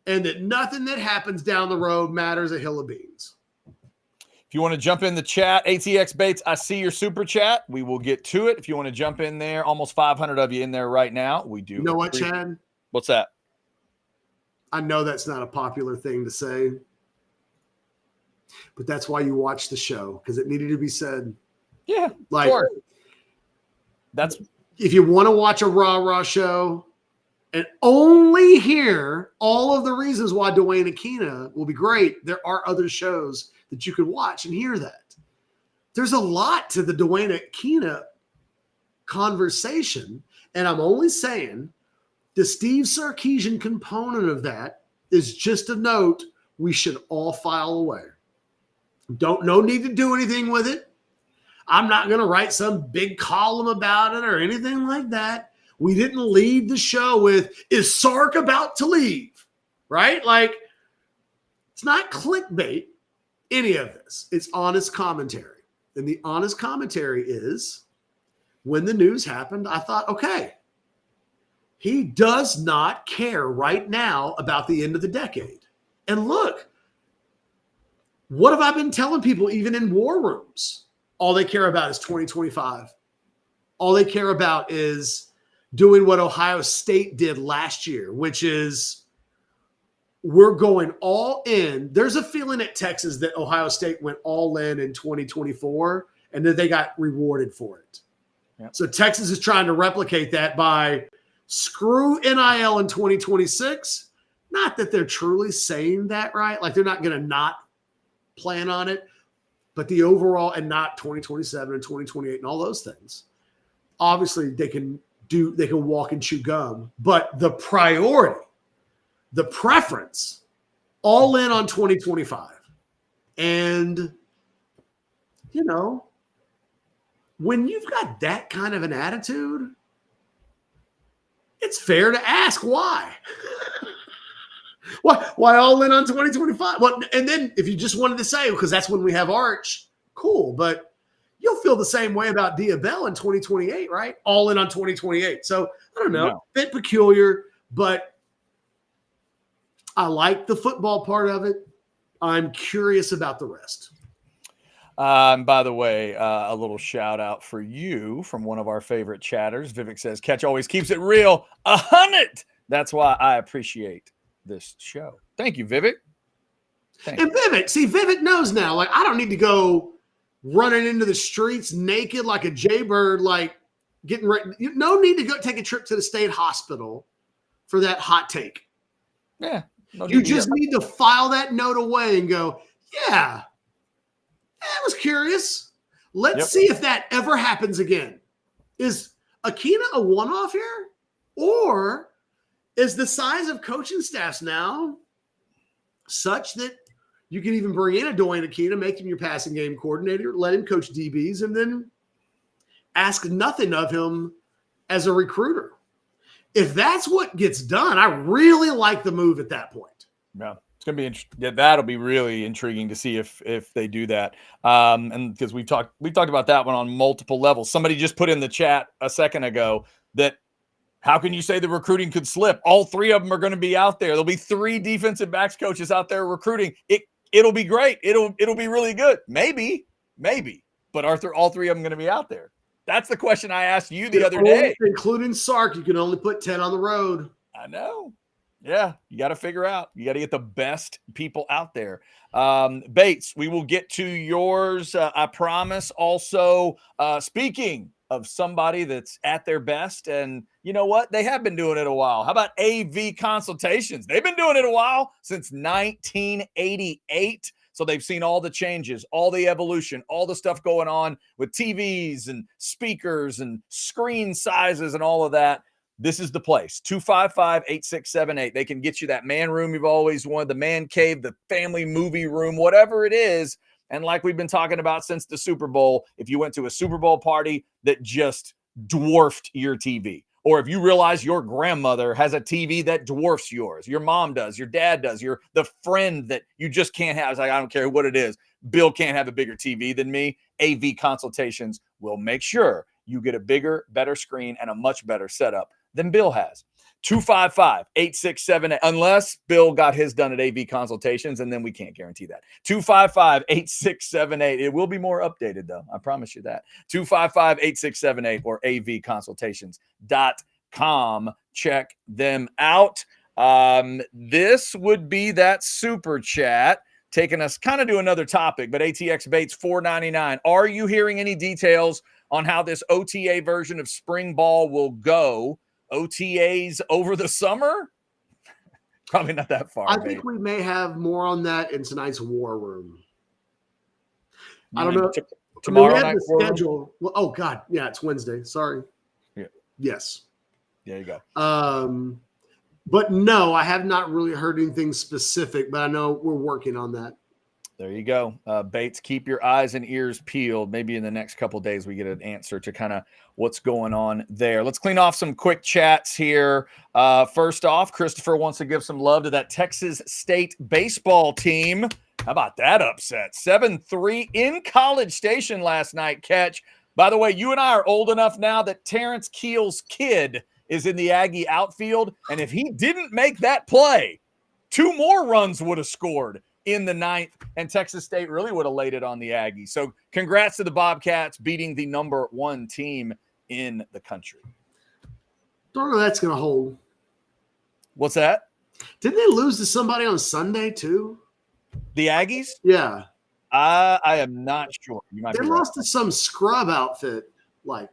and that nothing that happens down the road matters a hill of beans. If you want to jump in the chat, ATX Bates, I see your super chat. We will get to it. If you want to jump in there, almost 500 of you in there right now. We do. You know what, Chad? What's that? I know that's not a popular thing to say, but that's why you watch the show, because it needed to be said. Yeah, like, sure. That's if you want to watch a rah-rah show and only hear all of the reasons why Dwayne Akina will be great, there are other shows that you can watch and hear that. There's a lot to the Dwayne Akina conversation, and I'm only saying the Steve Sarkisian component of that is just a note we should all file away. No need to do anything with it. I'm not going to write some big column about it or anything like that. We didn't lead the show with, is Sark about to leave? Right? Like, it's not clickbait, any of this. It's honest commentary. And the honest commentary is, when the news happened, I thought, okay, he does not care right now about the end of the decade. And look, what have I been telling people even in war rooms? All they care about is 2025. All they care about is doing what Ohio State did last year, which is we're going all in. There's a feeling at Texas that Ohio State went all in 2024 and that they got rewarded for it. Yep. So Texas is trying to replicate that by screw NIL in 2026. Not that they're truly saying that, right? Like, they're not going to not plan on it, but the overall, and not 2027 and 2028 and all those things. Obviously, they can walk and chew gum, but the priority, the preference, all in on 2025. And, you know, when you've got that kind of an attitude, it's fair to ask why. Why all in on 2025? Well, and then if you just wanted to say, because that's when we have Arch, cool. But you'll feel the same way about Diabell in 2028, right? All in on 2028. So I don't know, No. bit peculiar, but I like the football part of it. I'm curious about the rest. And by the way, a little shout out for you from one of our favorite chatters. Vivek says, Catch always keeps it real. 100. That's why I appreciate this show. Thank you, Vivek. And Vivek knows now, like, I don't need to go running into the streets naked like a jaybird, like getting ready. No need to go take a trip to the state hospital for that hot take. Yeah. You just need to file that note away and go, yeah, I was curious. Let's see if that ever happens again. Is Akina a one-off here? Or Is the size of coaching staffs now such that you can even bring in a Dwayne Akina, make him your passing game coordinator, let him coach DBs, and then ask nothing of him as a recruiter? If that's what gets done, I really like the move at that point. Yeah. It's going to be that'll be really intriguing to see if they do that. And because we talked about that one on multiple levels. Somebody just put in the chat a second ago that how can you say the recruiting could slip? All three of them are going to be out there. There'll be 3 defensive backs coaches out there recruiting. It'll be great. It'll be really good. Maybe, but are all 3 of them going to be out there? That's the question I asked you the other day. Including Sark, you can only put 10 on the road. I know. Yeah, you got to figure out. You got to get the best people out there. Bates, we will get to yours, I promise. Also, speaking of somebody that's at their best, and you know what? They have been doing it a while. How about AV consultations? They've been doing it a while, since 1988. So they've seen all the changes, all the evolution, all the stuff going on with TVs and speakers and screen sizes and all of that. This is the place. 255-8678. They can get you that man room you've always wanted, the man cave, the family movie room, whatever it is. And like we've been talking about since the Super Bowl, if you went to a Super Bowl party that just dwarfed your TV, or if you realize your grandmother has a TV that dwarfs yours, your mom does, your dad does, you're the friend that you just can't have. It's like, I don't care what it is. Bill can't have a bigger TV than me. AV consultations will make sure you get a bigger, better screen and a much better setup than Bill has. 255-8678, unless Bill got his done at AV consultations, and then we can't guarantee that. 255-8678. It will be more updated, though. I promise you that. 255-8678 or avconsultations.com. Check them out. This would be that super chat taking us kind of to another topic, but ATX Bates $4.99. Are you hearing any details on how this OTA version of spring ball will go? OTAs over the summer? Probably not that far. I think we may have more on that in tonight's war room. I don't know. Tomorrow we have night the schedule. Well, oh God, yeah, it's Wednesday. Sorry. Yeah. Yes. There you go. But no, I have not really heard anything specific, but I know we're working on that. There you go. Bates, keep your eyes and ears peeled. Maybe in the next couple of days we get an answer to kind of what's going on there. Let's clean off some quick chats here. First off, Christopher wants to give some love to that Texas State baseball team. How about that upset? 7-3 in College Station last night, Catch. By the way, you and I are old enough now that Terrence Keel's kid is in the Aggie outfield, and if he didn't make that play, 2 more runs would have scored in the 9th, and Texas State really would have laid it on the Aggies. So congrats to the Bobcats beating the number 1 team in the country. Don't know that's going to hold. What's that? Didn't they lose to somebody on Sunday too? The Aggies? Yeah. I am not sure. You might they be lost right. to some scrub outfit. Like,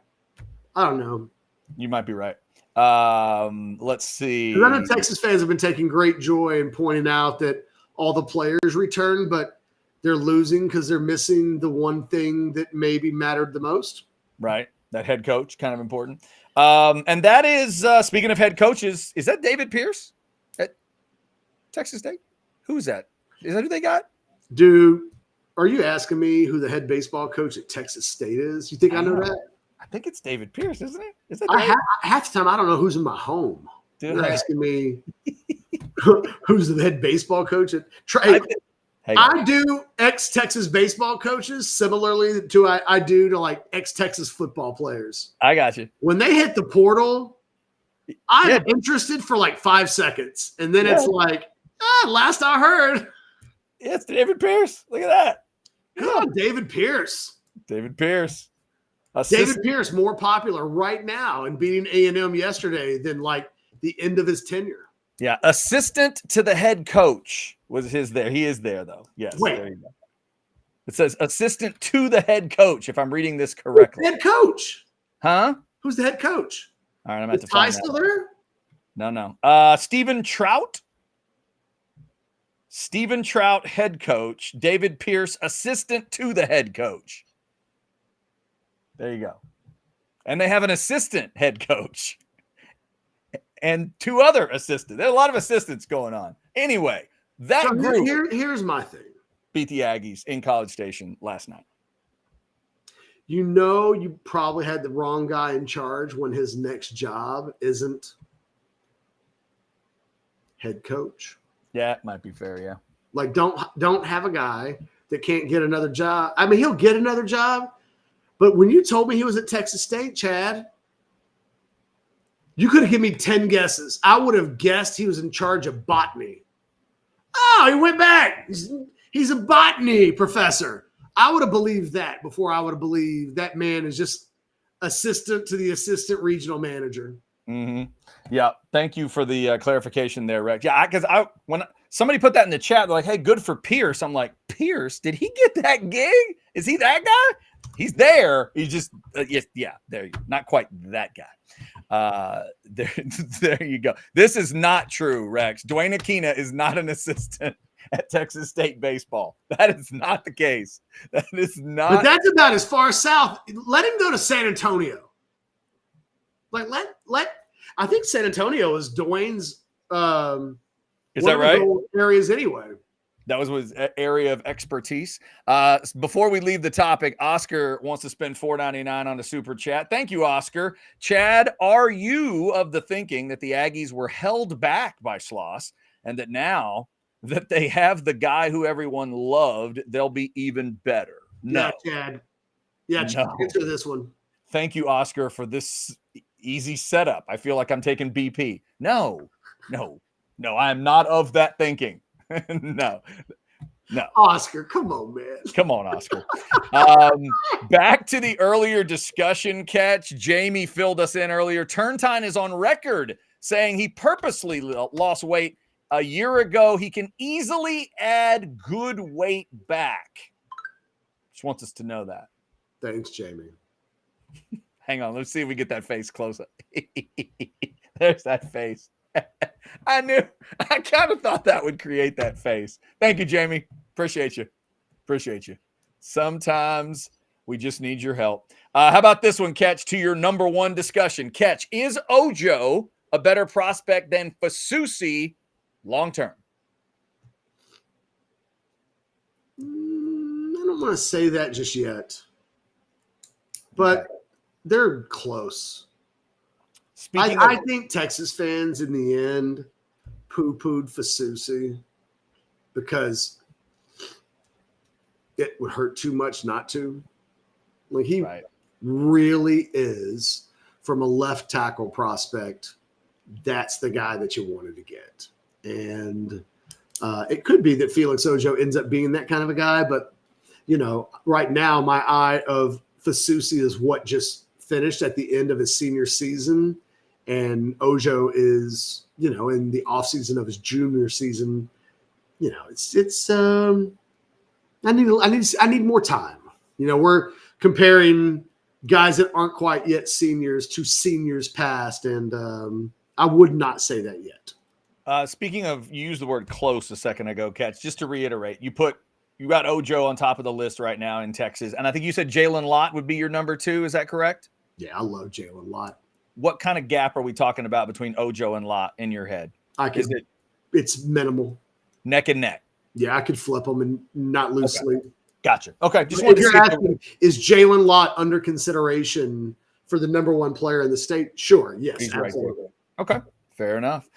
I don't know. You might be right. Let's see. I know Texas fans have been taking great joy in pointing out that all the players returned, but they're losing because they're missing the one thing that maybe mattered the most. Right. That head coach, kind of important. And that is, speaking of head coaches, is that David Pierce at Texas State? Who is that? Is that who they got? Dude, are you asking me who the head baseball coach at Texas State is? You think I know that? I think it's David Pierce, isn't it? Is that half the time I don't know who's in my home. Dude, You're asking me who's the head baseball coach at I do ex-Texas baseball coaches similarly to I do to like ex-Texas football players. I got you. When they hit the portal, I'm interested for like 5 seconds. And then it's like, last I heard. Yeah, it's David Pierce. Look at that. Come on, David Pierce. David Pierce. David Pierce more popular right now and beating A&M yesterday than like the end of his tenure. Yeah, assistant to the head coach was his there. He is there, though. Yes. Wait. There you go. It says assistant to the head coach, if I'm reading this correctly. Head coach. Huh? Who's the head coach? All right, I'm going to Is find Ty that. still there? No. Stephen Trout. Stephen Trout, head coach. David Pierce, assistant to the head coach. There you go. And they have an assistant head coach. and 2 other assistants. There's a lot of assistants going on. Anyway, that group here's my thing. Beat the Aggies in College Station last night. You probably had the wrong guy in charge when his next job isn't head coach. Yeah, it might be fair, yeah. Like, don't have a guy that can't get another job. I mean, he'll get another job, but when you told me he was at Texas State, Chad, you could have given me 10 guesses. I would have guessed he was in charge of botany. Oh, he went back. He's a botany professor. I would have believed that before I would have believed that man is just assistant to the assistant regional manager. Mm-hmm. Yeah. Thank you for the clarification there, Rex. Yeah, because when somebody put that in the chat, they're like, "Hey, good for Pierce." I'm like, Pierce? Did he get that gig? Is he that guy? He's there. He's just yeah. There you go. Not quite that guy. There you go. This is not true, Rex. Dwayne Akina is not an assistant at Texas State baseball. That is not the case. That is not. But that's about as far south. Let him go to San Antonio. Like let. I think San Antonio is Dwayne's. Is that right? Areas anyway. That was his area of expertise. Before we leave the topic, Oscar wants to spend $4.99 on the super chat. Thank you, Oscar. Chad, are you of the thinking that the Aggies were held back by Schloss and that now that they have the guy who everyone loved, they'll be even better? No. Yeah, Chad. Yeah, Chad, answer this one. Thank you, Oscar, for this easy setup. I feel like I'm taking BP. No, I am not of that thinking. No. Oscar, come on, man. Come on, Oscar. Back to the earlier discussion, Catch. Jamie filled us in earlier. Turntine is on record saying he purposely lost weight a year ago. He can easily add good weight back. Just wants us to know that. Thanks, Jamie. Hang on. Let's see if we get that face close up. There's that face. I kind of thought that would create that face. Thank you, Jamie. Appreciate you. Sometimes we just need your help. How about this one, Catch, to your number one discussion? Catch, is Ojo a better prospect than Fasusi long-term? I don't want to say that just yet. But they're close. I think Texas fans in the end poo-pooed Fasusi because it would hurt too much not to. Like he really is, from a left tackle prospect, that's the guy that you wanted to get. And it could be that Felix Ojo ends up being that kind of a guy, but right now my eye of Fasusi is what just finished at the end of his senior season, and Ojo is, in the offseason of his junior season. It's I need more time. We're comparing guys that aren't quite yet seniors to seniors past, and I would not say that yet. Speaking of, you used the word close a second ago, Catch. Just to reiterate, you got Ojo on top of the list right now in Texas. And I think you said Jalen Lott would be your number 2. Is that correct? Yeah, I love Jalen Lott. What kind of gap are we talking about between Ojo and Lott in your head? It's minimal. Neck and neck. Yeah, I could flip them and not lose sleep. Gotcha. Okay. Just if you're asking, is Jalen Lott under consideration for the number 1 player in the state? Sure. Yes, he's absolutely. Right. Okay. Fair enough.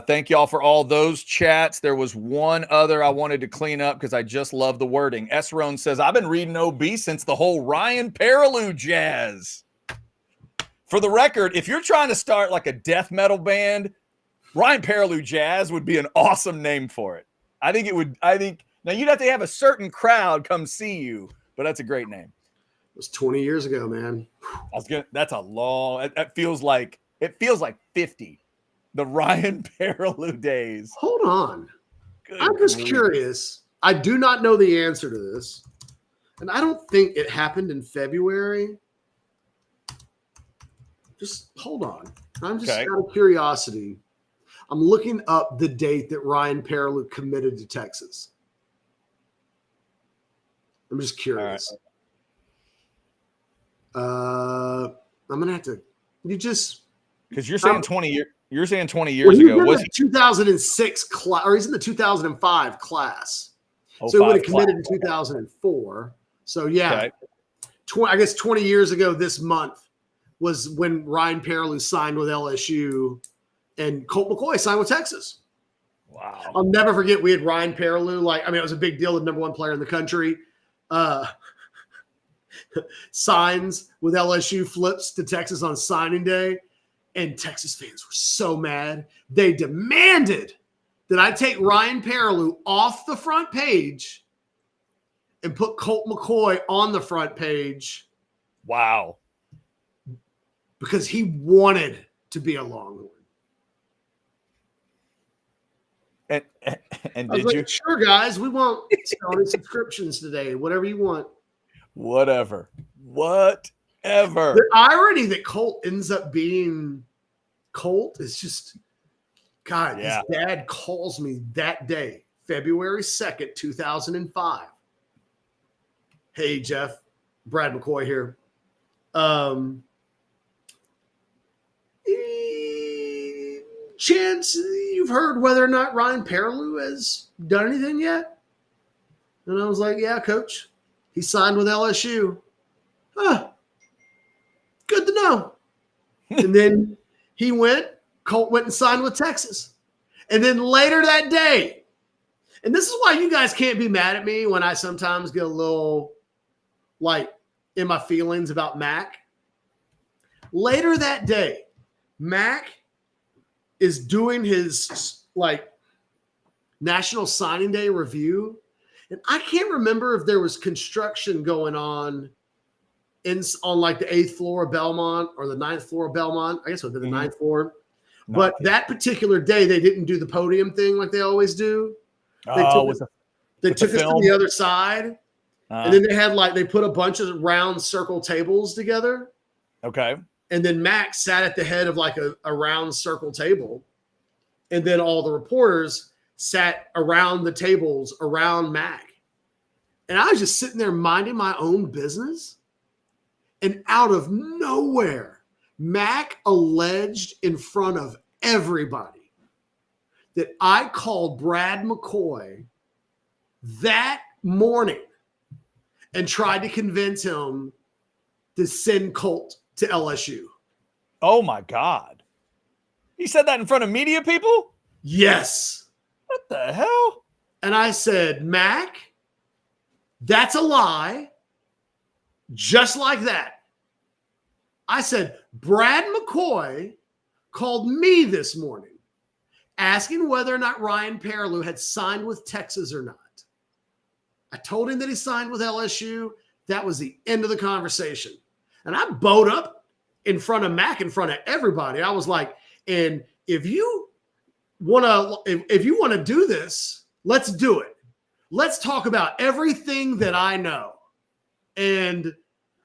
Thank y'all for all those chats. There was one other I wanted to clean up because I just love the wording. Esrone says, I've been reading OB since the whole Ryan Perilloux jazz. For the record, if you're trying to start like a death metal band, Ryan Perilloux Jazz would be an awesome name for it. Now you'd have to have a certain crowd come see you, but that's a great name. It was 20 years ago, man. That's a long, it feels like 50. The Ryan Perilloux days. Hold on. I'm just curious. I do not know the answer to this. And I don't think it happened in February. Just hold on. I'm just out of curiosity. I'm looking up the date that Ryan Perilloux committed to Texas. I'm just curious. Right. I'm going to have to – because you're saying 20 years. You're saying 20 years ago. Was he 2006 class, or he's in the 2005 class? So he would have committed in 2004. So yeah, okay. I guess 20 years ago this month was when Ryan Perilloux signed with LSU and Colt McCoy signed with Texas. Wow. I'll never forget we had Ryan Perilloux. It was a big deal, the number one player in the country. Signs with LSU, flips to Texas on signing day. And Texas fans were so mad. They demanded that I take Ryan Perilloux off the front page and put Colt McCoy on the front page. Wow. Because he wanted to be a Longhorn. And did you? Sure, guys, we want Sony subscriptions today. Whatever you want. Whatever. The irony that Colt ends up being Colt is just, God, his dad calls me that day, February 2nd, 2005. Hey, Jeff, Brad McCoy here. Chance you've heard whether or not Ryan Perilloux has done anything yet? And I was like, yeah, coach. He signed with LSU. Huh. Good to know. And then Colt went and signed with Texas. And then later that day, and this is why you guys can't be mad at me when I sometimes get a little in my feelings about Mac. Later that day, Mac is doing his National Signing Day review. And I can't remember if there was construction going on on the 8th floor of Belmont or the 9th floor of Belmont. I guess it would be the 9th floor. But that particular day, they didn't do the podium thing like they always do. They took us to the other side. And then they had they put a bunch of round circle tables together. Okay. And then Max sat at the head of a round circle table. And then all the reporters sat around the tables around Mac. And I was just sitting there minding my own business. And out of nowhere, Mac alleged in front of everybody that I called Brad McCoy that morning and tried to convince him to send Colt to LSU. Oh, my God. He said that in front of media people? Yes. What the hell? And I said, Mac, that's a lie. Just like that. I said, Brad McCoy called me this morning asking whether or not Ryan Perilloux had signed with Texas or not. I told him that he signed with LSU. That was the end of the conversation. And I bowed up in front of Mac, in front of everybody. I was like, and if you want to do this, let's do it. Let's talk about everything that I know. And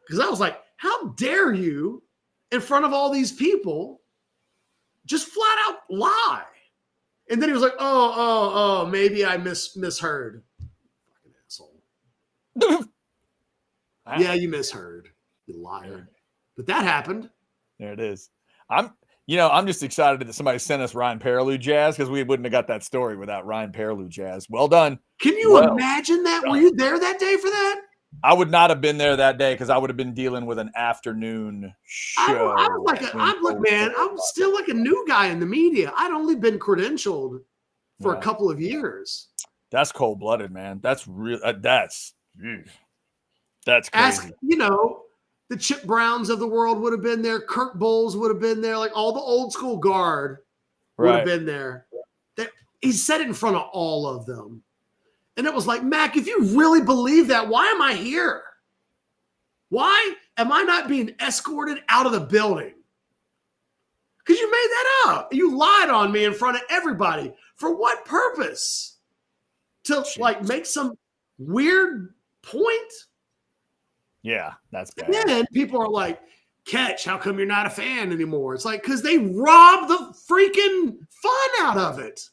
because I was like, how dare you in front of all these people just flat out lie? And then he was like, oh, maybe I misheard. Fucking asshole. Yeah, you misheard, you liar. But that happened. There it is. I'm just excited that somebody sent us Ryan Perilloux jazz because we wouldn't have got that story without Ryan Perilloux jazz. Well done. Can you imagine that? Were you there that day for that? I would not have been there that day because I would have been dealing with an afternoon show. I'm still like a new guy in the media. I'd only been credentialed for a couple of years. That's cold-blooded, man. That's real. That's crazy. Ask, the Chip Browns of the world would have been there. Kirk Bowles would have been there. Like all the old school guard would have been there. He said it in front of all of them. And it was like, Mac, if you really believe that, why am I here? Why am I not being escorted out of the building? Because you made that up. You lied on me in front of everybody. For what purpose? To make some weird point? Yeah, that's bad. And then people are like, Catch, how come you're not a fan anymore? It's like, because they robbed the freaking fun out of it.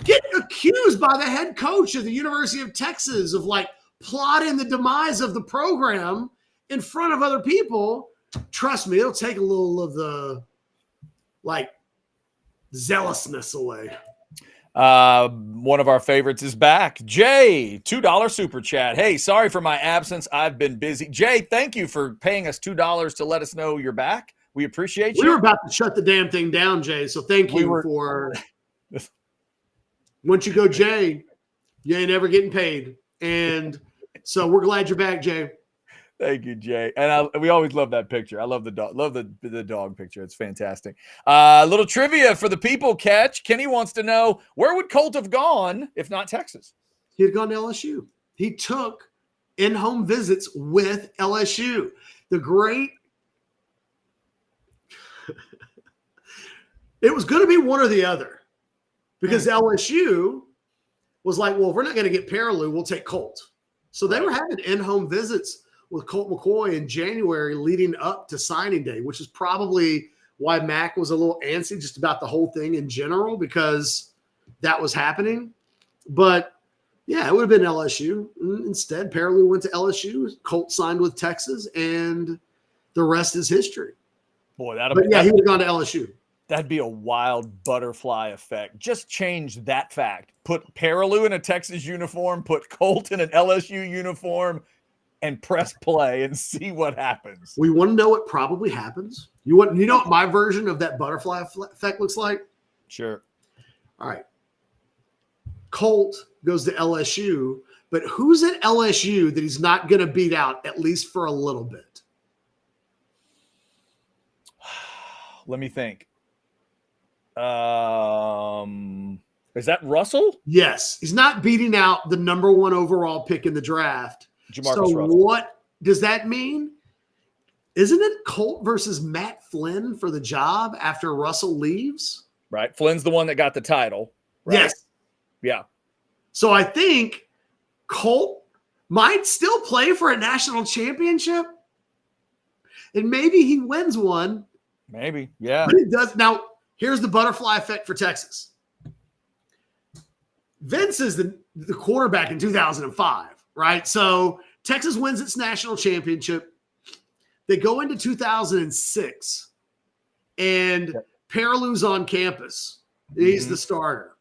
Get accused by the head coach of the University of Texas of plotting the demise of the program in front of other people. Trust me, it'll take a little of the like zealousness away. One of our favorites is back. Jay, $2 super chat. Hey, sorry for my absence. I've been busy. Jay, thank you for paying us $2 to let us know you're back. We appreciate you. We were about to shut the damn thing down, Jay. So thank you for once you go, Jay, you ain't ever getting paid. And so we're glad you're back, Jay. Thank you, Jay. And we always love that picture. I love the dog. Love the dog picture. It's fantastic. Little trivia for the people. Catch. Kenny wants to know, where would Colt have gone if not Texas? He had gone to LSU. He took in-home visits with LSU. The great. It was going to be one or the other because LSU was like, well, if we're not going to get Perilloux, we'll take Colt. So they were having in-home visits with Colt McCoy in January leading up to signing day, which is probably why Mac was a little antsy just about the whole thing in general because that was happening. But, yeah, it would have been LSU. Instead, Perilloux went to LSU. Colt signed with Texas, and the rest is history. Boy, he would have gone to LSU. That'd be a wild butterfly effect. Just change that fact. Put Perilloux in a Texas uniform, put Colt in an LSU uniform, and press play and see what happens. We want to know what probably happens. You know what my version of that butterfly effect looks like? Sure. All right. Colt goes to LSU, but who's at LSU that he's not going to beat out at least for a little bit? Let me think. Is that Russell? Yes. He's not beating out the number 1 overall pick in the draft. Jamarcus so Russell. What does that mean? Isn't it Colt versus Matt Flynn for the job after Russell leaves? Right. Flynn's the one that got the title. Right? Yes. Yeah. So I think Colt might still play for a national championship. And maybe he wins one. Maybe. Yeah. But he does. Now, here's the butterfly effect for Texas. Vince is the quarterback in 2005, right? So Texas wins its national championship. They go into 2006, and Perillou's on campus. He's the starter.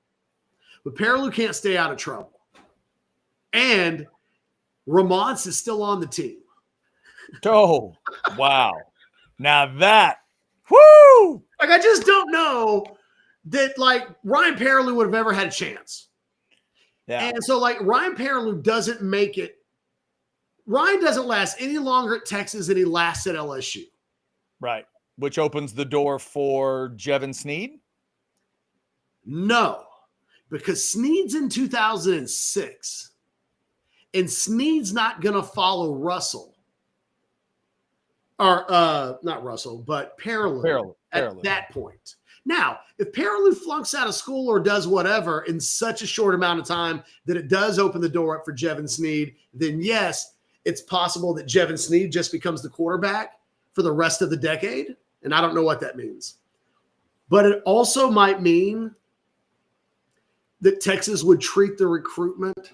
But Perilloux can't stay out of trouble. And Ramont is still on the team. Oh, wow. Now that, whoo! Like, I just don't know that, like, Ryan Perilloux would have ever had a chance. Yeah. And so, like, Ryan Perilloux doesn't make it. Ryan doesn't last any longer at Texas than he lasts at LSU. Right. Which opens the door for Jevin Sneed? No, because Sneed's in 2006. And Sneed's not going to follow Russell. Or, not Russell, but Perilloux at that point. Now, if Perilloux flunks out of school or does whatever in such a short amount of time that it does open the door up for Jevin Sneed, then yes, it's possible that Jevin Sneed just becomes the quarterback for the rest of the decade. And I don't know what that means. But it also might mean that Texas would treat the recruitment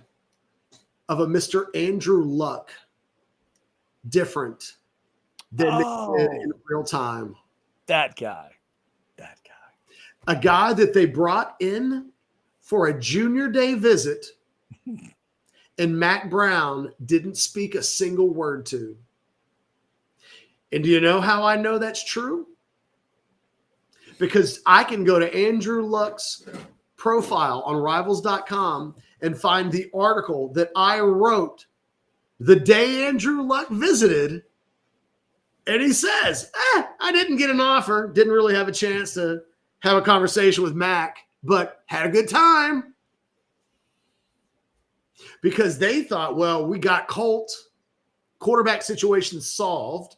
of a Mr. Andrew Luck different than they did in real time. That guy. A guy that they brought in for a junior day visit and Mac Brown didn't speak a single word to. And do you know how I know that's true? Because I can go to Andrew Luck's profile on Rivals.com and find the article that I wrote the day Andrew Luck visited. And he says, I didn't get an offer. Didn't really have a chance to have a conversation with Mac, but had a good time. Because they thought, well, we got Colt, quarterback situation solved.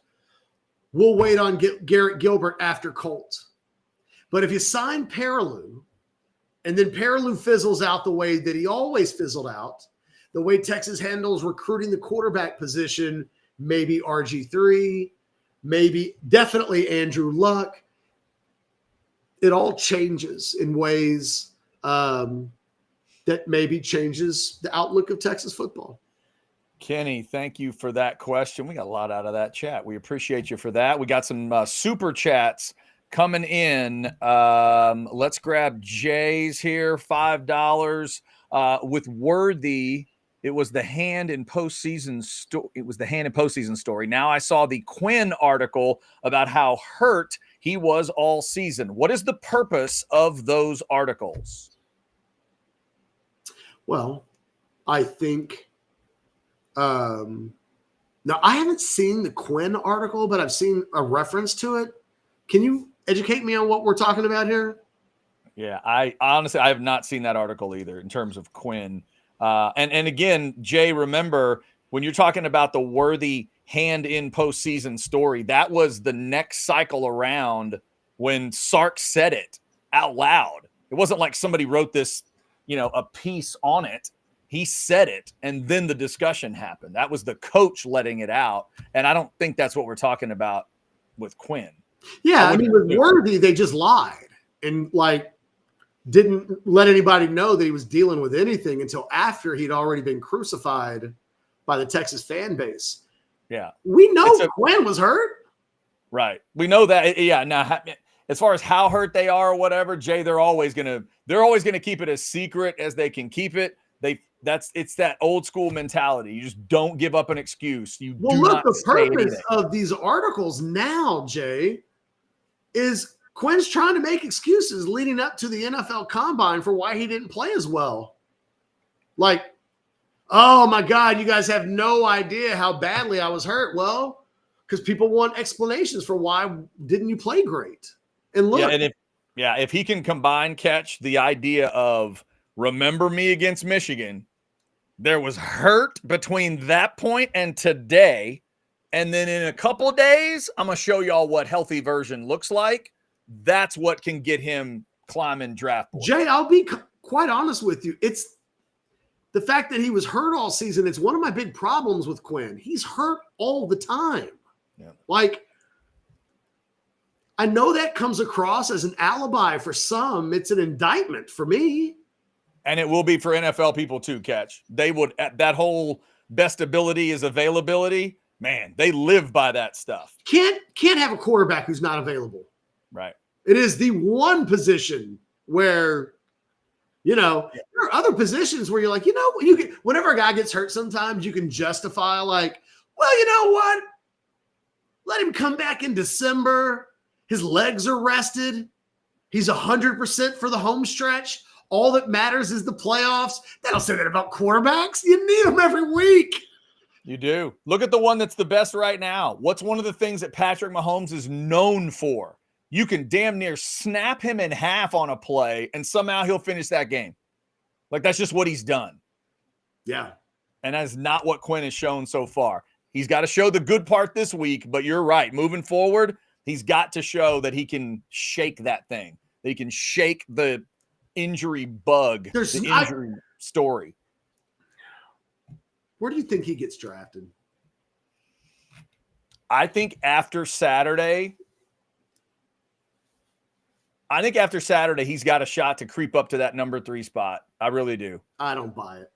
We'll wait on Garrett Gilbert after Colt. But if you sign Perilloux, and then Perilloux fizzles out the way that he always fizzled out, the way Texas handles recruiting the quarterback position, maybe RG3, maybe definitely Andrew Luck, it all changes in ways that maybe changes the outlook of Texas football. Kenny, thank you for that question. We got a lot out of that chat. We appreciate you for that. We got some super chats coming in. Let's grab Jay's here, $5. With Worthy, it was the hand in postseason story. Now I saw the Quinn article about how hurt he was all season. What is the purpose of those articles? Well, I think now I haven't seen the Quinn article, but I've seen a reference to it. Can you educate me on what we're talking about here? Yeah, I honestly have not seen that article either in terms of Quinn. And again, Jay, remember when you're talking about the Worthy hand in postseason story, that was the next cycle around when Sark said it out loud. It wasn't like somebody wrote this, a piece on it. He said it, and then the discussion happened. That was the coach letting it out. And I don't think that's what we're talking about with Quinn. Yeah, I mean, with Worthy, they just lied and didn't let anybody know that he was dealing with anything until after he'd already been crucified by the Texas fan base. Yeah. We know Quinn was hurt. Right. We know that. Yeah. Now, as far as how hurt they are or whatever, Jay, they're always gonna keep it as secret as they can keep it. It's that old school mentality. You just don't give up an excuse. The purpose of these articles now, Jay, is Quinn's trying to make excuses leading up to the NFL Combine for why he didn't play as well. Oh my God, you guys have no idea how badly I was hurt. Well, because people want explanations for why didn't you play great. And look, if he can combine catch the idea of remember me against Michigan, there was hurt between that point and today, and then in a couple of days, I'm gonna show y'all what healthy version looks like. That's what can get him climbing draft board. Jay, I'll be quite honest with you. It's the fact that he was hurt all season. It's one of my big problems with Quinn. He's hurt all the time. Yeah. I know that comes across as an alibi for some. It's an indictment for me. And it will be for NFL people too, Catch. They would, that whole best ability is availability. Man, they live by that stuff. Can't have a quarterback who's not available. Right. It is the one position where, there are other positions where you're like, whenever a guy gets hurt, sometimes you can justify well, you know what? Let him come back in December. His legs are rested. He's 100% for the home stretch. All that matters is the playoffs. They don't say that about quarterbacks. You need them every week. You do. Look at the one that's the best right now. What's one of the things that Patrick Mahomes is known for? You can damn near snap him in half on a play, and somehow he'll finish that game. That's just what he's done. Yeah. And that's not what Quinn has shown so far. He's got to show the good part this week, but you're right. Moving forward, he's got to show that he can shake that thing. That he can shake the injury bug, injury story. Where do you think he gets drafted? I think after Saturday, he's got a shot to creep up to that number 3 spot. I really do. I don't buy it.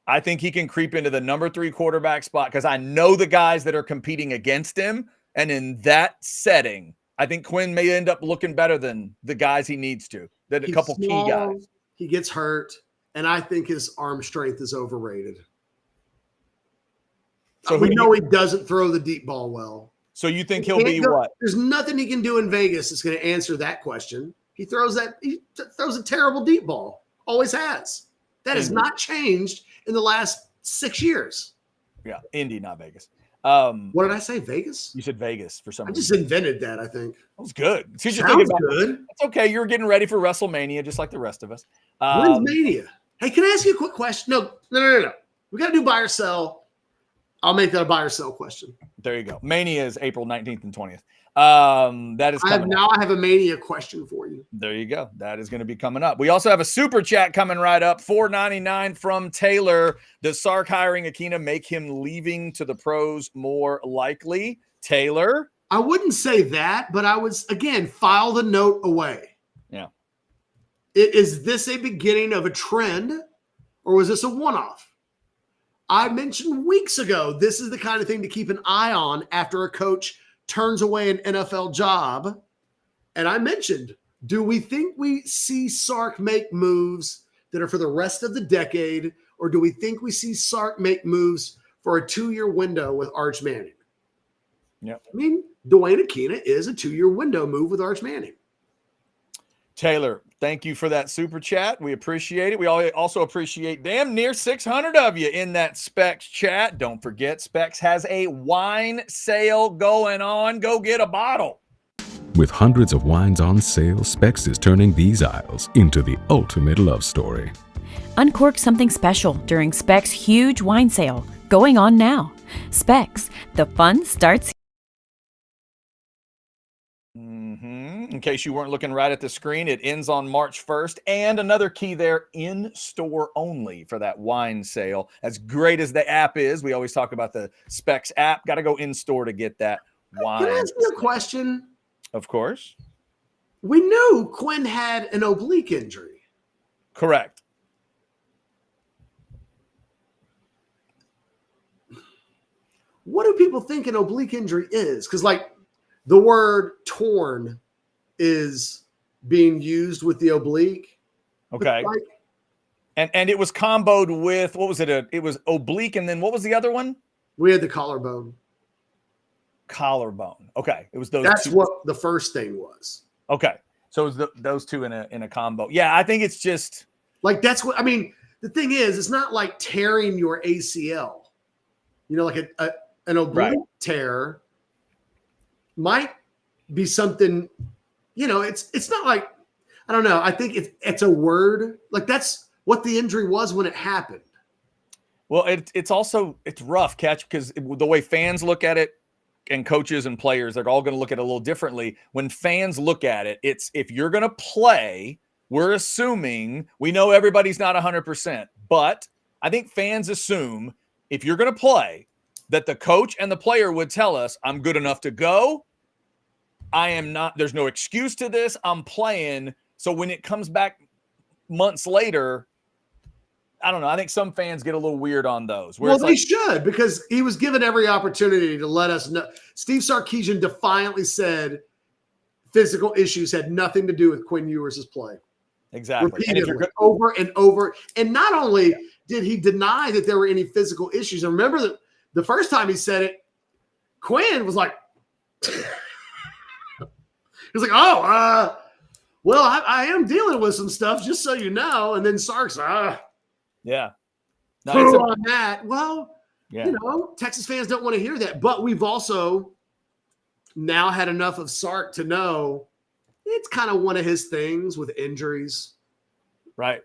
I think he can creep into the number 3 quarterback spot because I know the guys that are competing against him. And in that setting, I think Quinn may end up looking better than the guys he needs to. Than a couple key guys. He gets hurt, and I think his arm strength is overrated. So we know he doesn't throw the deep ball well. So you think he'll be what? There's nothing he can do in Vegas that's going to answer that question. He throws a terrible deep ball. Always has. That has not changed in the last 6 years. Yeah, Indy, not Vegas. What did I say? Vegas? You said Vegas for some reason. I just invented that, I think. That was good. Sounds good. It's okay. You're getting ready for WrestleMania just like the rest of us. When's Mania? Hey, can I ask you a quick question? No. We got to do buy or sell. I'll make that a buy or sell question. There you go. Mania is April 19th and 20th. That is coming up. I have a Mania question for you. There you go. That is going to be coming up. We also have a super chat coming right up. $4.99 from Taylor. Does Sark hiring Akina make him leaving to the pros more likely? Taylor? I wouldn't say that, but I would, again, file the note away. Yeah. Is this a beginning of a trend, or was this a one-off? I mentioned weeks ago, this is the kind of thing to keep an eye on after a coach turns away an NFL job And I mentioned, do we think we see Sark make moves that are for the rest of the decade, or do we think we see Sark make moves for a 2-year window with Arch Manning? Yep. I mean, Dwayne Akina is a 2-year window move with Arch Manning. Taylor, thank you for that super chat. We appreciate it. We also appreciate damn near 600 of you in that Specs chat. Don't forget, Specs has a wine sale going on. Go get a bottle. With hundreds of wines on sale, Specs is turning these aisles into the ultimate love story. Uncork something special during Specs' huge wine sale going on now. Specs, the fun starts here. In case you weren't looking right at the screen, it ends on March 1st. And another key there, in-store only for that wine sale. As great as the app is, we always talk about the Specs app. Got to go in-store to get that wine. Can I ask you a question? Of course. We knew Quinn had an oblique injury. Correct. What do people think an oblique injury is? Because, like, the word torn is being used with the oblique. Okay. And it was comboed with, what was it? It was oblique, and then what was the other one? We had the collarbone. Collarbone. Okay. It was those That's two. what the first thing was. Okay. So it was those two in a combo. Yeah, I think it's just like, that's what I mean. The thing is, it's not like tearing your ACL. You know, like an oblique tear might be something, you know, it's not like, I don't know. I think it's a word. Like, that's what the injury was when it happened. Well, it's also, it's rough, Catch, because the way fans look at it and coaches and players, they're all going to look at it a little differently. When fans look at it, it's, if you're going to play, we're assuming, we know everybody's not 100%, but I think fans assume if you're going to play, that the coach and the player would tell us, I'm good enough to go. I am not, there's no excuse to this. I'm playing. So when it comes back months later, I don't know. I think some fans get a little weird on those. Well, they should, because he was given every opportunity to let us know. Steve Sarkisian defiantly said physical issues had nothing to do with Quinn Ewers' play. Exactly. Repeatedly, over and over. And not only did he deny that there were any physical issues, and remember that the first time he said it, Quinn was like, he was like, oh, well, I am dealing with some stuff, just so you know. And then Sark's, yeah. No, put on that. Well, yeah. You know, Texas fans don't want to hear that. But we've also now had enough of Sark to know it's kind of one of his things with injuries. Right.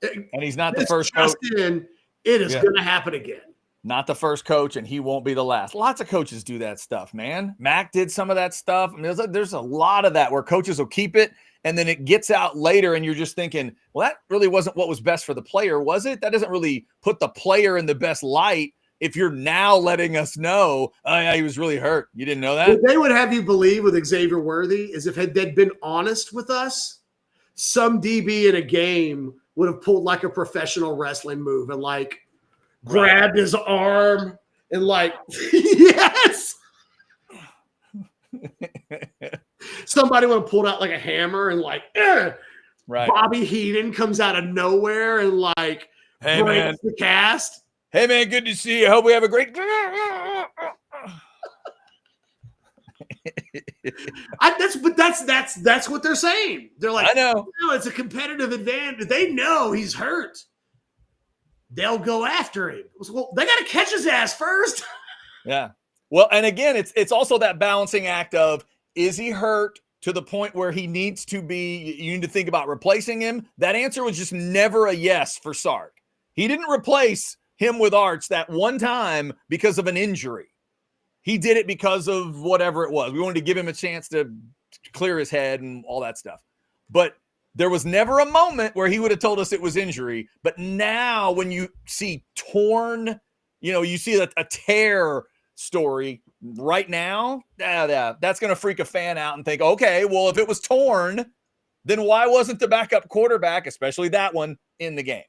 And he's not the first coach. It is going to happen again. Not the first coach, and he won't be the last. Lots of coaches do that stuff, man. Mac did some of that stuff. I mean, there's a lot of that where coaches will keep it, and then it gets out later, and you're just thinking, well, that really wasn't what was best for the player, was it? That doesn't really put the player in the best light if you're now letting us know, oh, yeah, he was really hurt. You didn't know that? What they would have you believe with Xavier Worthy is if they'd been honest with us, some DB in a game would have pulled like a professional wrestling move and like grabbed his arm and like, yes. Somebody would have pulled out like a hammer and like, right. Bobby Heenan comes out of nowhere and like breaks the cast. Hey man, good to see you. Hope we have a great. That's what they're saying. They're like, I know. No, it's a competitive advantage. They know he's hurt. They'll go after him. Well, they got to catch his ass first. Yeah. Well, and again, it's also that balancing act of, is he hurt to the point where he needs to be, you need to think about replacing him? That answer was just never a yes for Sark. He didn't replace him with Arch that one time because of an injury. He did it because of whatever it was. We wanted to give him a chance to clear his head and all that stuff. But there was never a moment where he would have told us it was injury. But now when you see torn, you see a tear story right now, that's going to freak a fan out and think, okay, well, if it was torn, then why wasn't the backup quarterback, especially that one, in the game?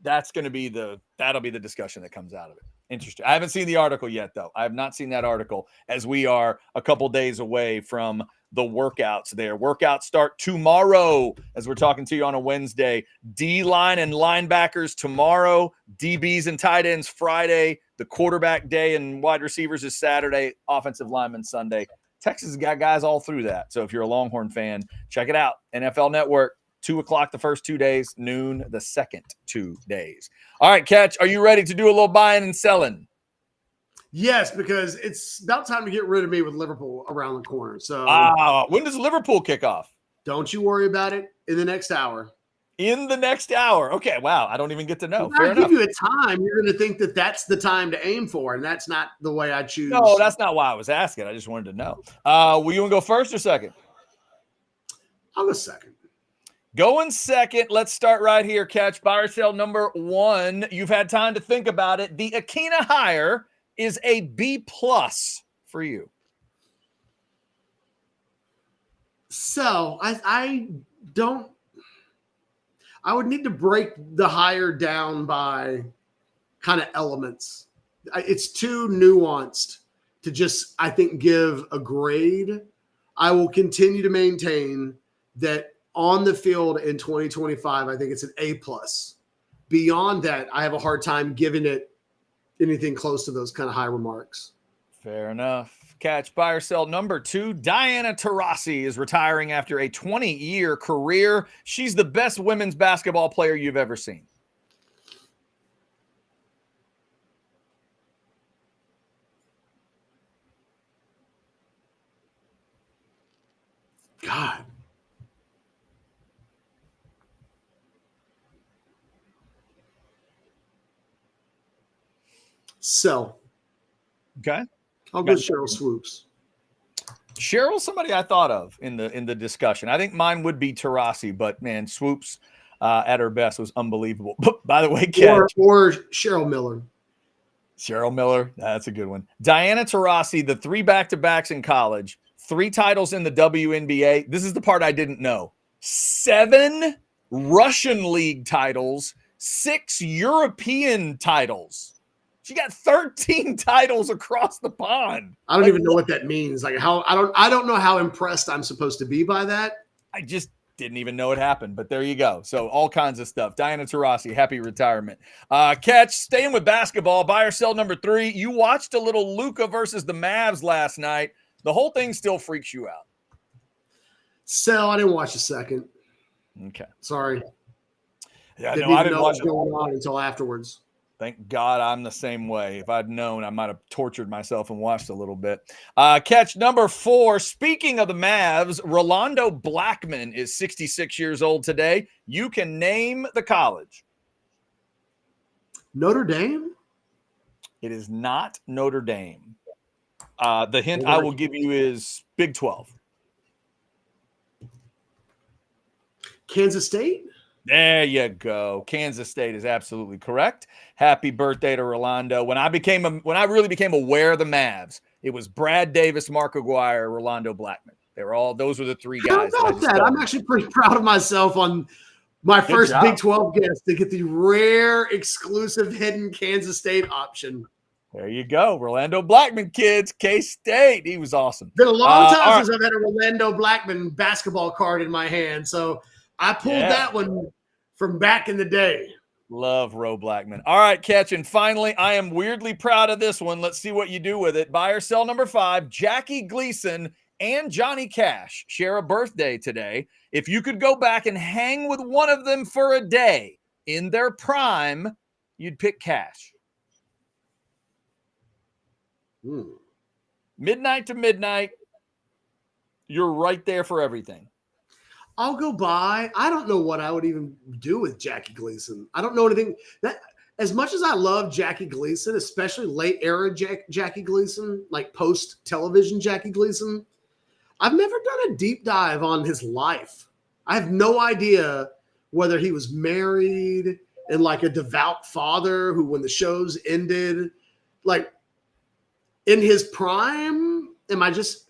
that'll be the discussion that comes out of it. Interesting. I haven't seen the article yet, though. I have not seen that article, as we are a couple days away from the workouts there. Workouts start tomorrow as we're talking to you on a Wednesday. D-line and linebackers tomorrow. DBs and tight ends Friday. The quarterback day and wide receivers is Saturday. Offensive linemen Sunday. Texas has got guys all through that. So if you're a Longhorn fan, check it out. NFL Network. 2 o'clock the first 2 days, noon the second 2 days. All right, Catch, are you ready to do a little buying and selling? Yes, because it's about time to get rid of me with Liverpool around the corner. So when does Liverpool kick off? Don't you worry about it in the next hour. In the next hour. Okay, wow, I don't even get to know. If I give you a time, you're going to think that that's the time to aim for, and that's not the way I choose. No, that's not why I was asking. I just wanted to know. Will you want to go first or second? I'll go second. Going second, let's start right here, Catch. Buy or sell number 1. You've had time to think about it. The Akina hire is a B+ for you. So I would need to break the hire down by kind of elements. It's too nuanced to just, I think, give a grade. I will continue to maintain that on the field in 2025, I think it's an A+. Beyond that, I have a hard time giving it anything close to those kind of high remarks. Fair enough. Catch, buy or sell number 2. Diana Taurasi is retiring after a 20-year career. She's the best women's basketball player you've ever seen. God. So, okay, I'll go Cheryl Swoops. Cheryl, somebody I thought of in the discussion. I think mine would be Taurasi, but man, Swoops at her best was unbelievable. By the way, Catch, or Cheryl Miller. Cheryl Miller, that's a good one. Diana Taurasi, the 3 back-to-backs in college, 3 titles in the WNBA. This is the part I didn't know. 7 Russian League titles, 6 European titles. She got 13 titles across the pond. I don't even know what that means. Like how I don't know how impressed I'm supposed to be by that. I just didn't even know it happened, but there you go. So all kinds of stuff. Diana Taurasi, happy retirement. Catch, staying with basketball, buy or sell number 3. You watched a little Luka versus the Mavs last night. The whole thing still freaks you out. Sell. I didn't watch the second. Okay. Sorry. Yeah, I didn't know watch what was going on until afterwards. Thank God I'm the same way. If I'd known, I might have tortured myself and watched a little bit. Catch number 4. Speaking of the Mavs, Rolando Blackman is 66 years old today. You can name the college. Notre Dame? It is not Notre Dame. The hint I will give you is Big 12. Kansas State? There you go. Kansas State is absolutely correct. Happy birthday to Rolando. When I really became aware of the Mavs, it was Brad Davis, Mark Aguirre, Rolando Blackman. Those were the 3 guys. How about that? I'm actually pretty proud of myself on my first Big 12 guest to get the rare, exclusive, hidden Kansas State option. There you go. Rolando Blackman, kids. K-State. He was awesome. Been a long time since I've had a Rolando Blackman basketball card in my hand, so I pulled that one from back in the day. Love Ro Blackman. All right, Catch. And finally, I am weirdly proud of this one. Let's see what you do with it. Buy or sell number 5. Jackie Gleason and Johnny Cash share a birthday today. If you could go back and hang with one of them for a day in their prime, you'd pick Cash. Midnight to midnight, you're right there for everything. I'll go by. I don't know what I would even do with Jackie Gleason. I don't know anything that, as much as I love Jackie Gleason, especially late era Jackie Gleason, like post television Jackie Gleason, I've never done a deep dive on his life. I have no idea whether he was married and like a devout father who, when the shows ended, like in his prime, am I just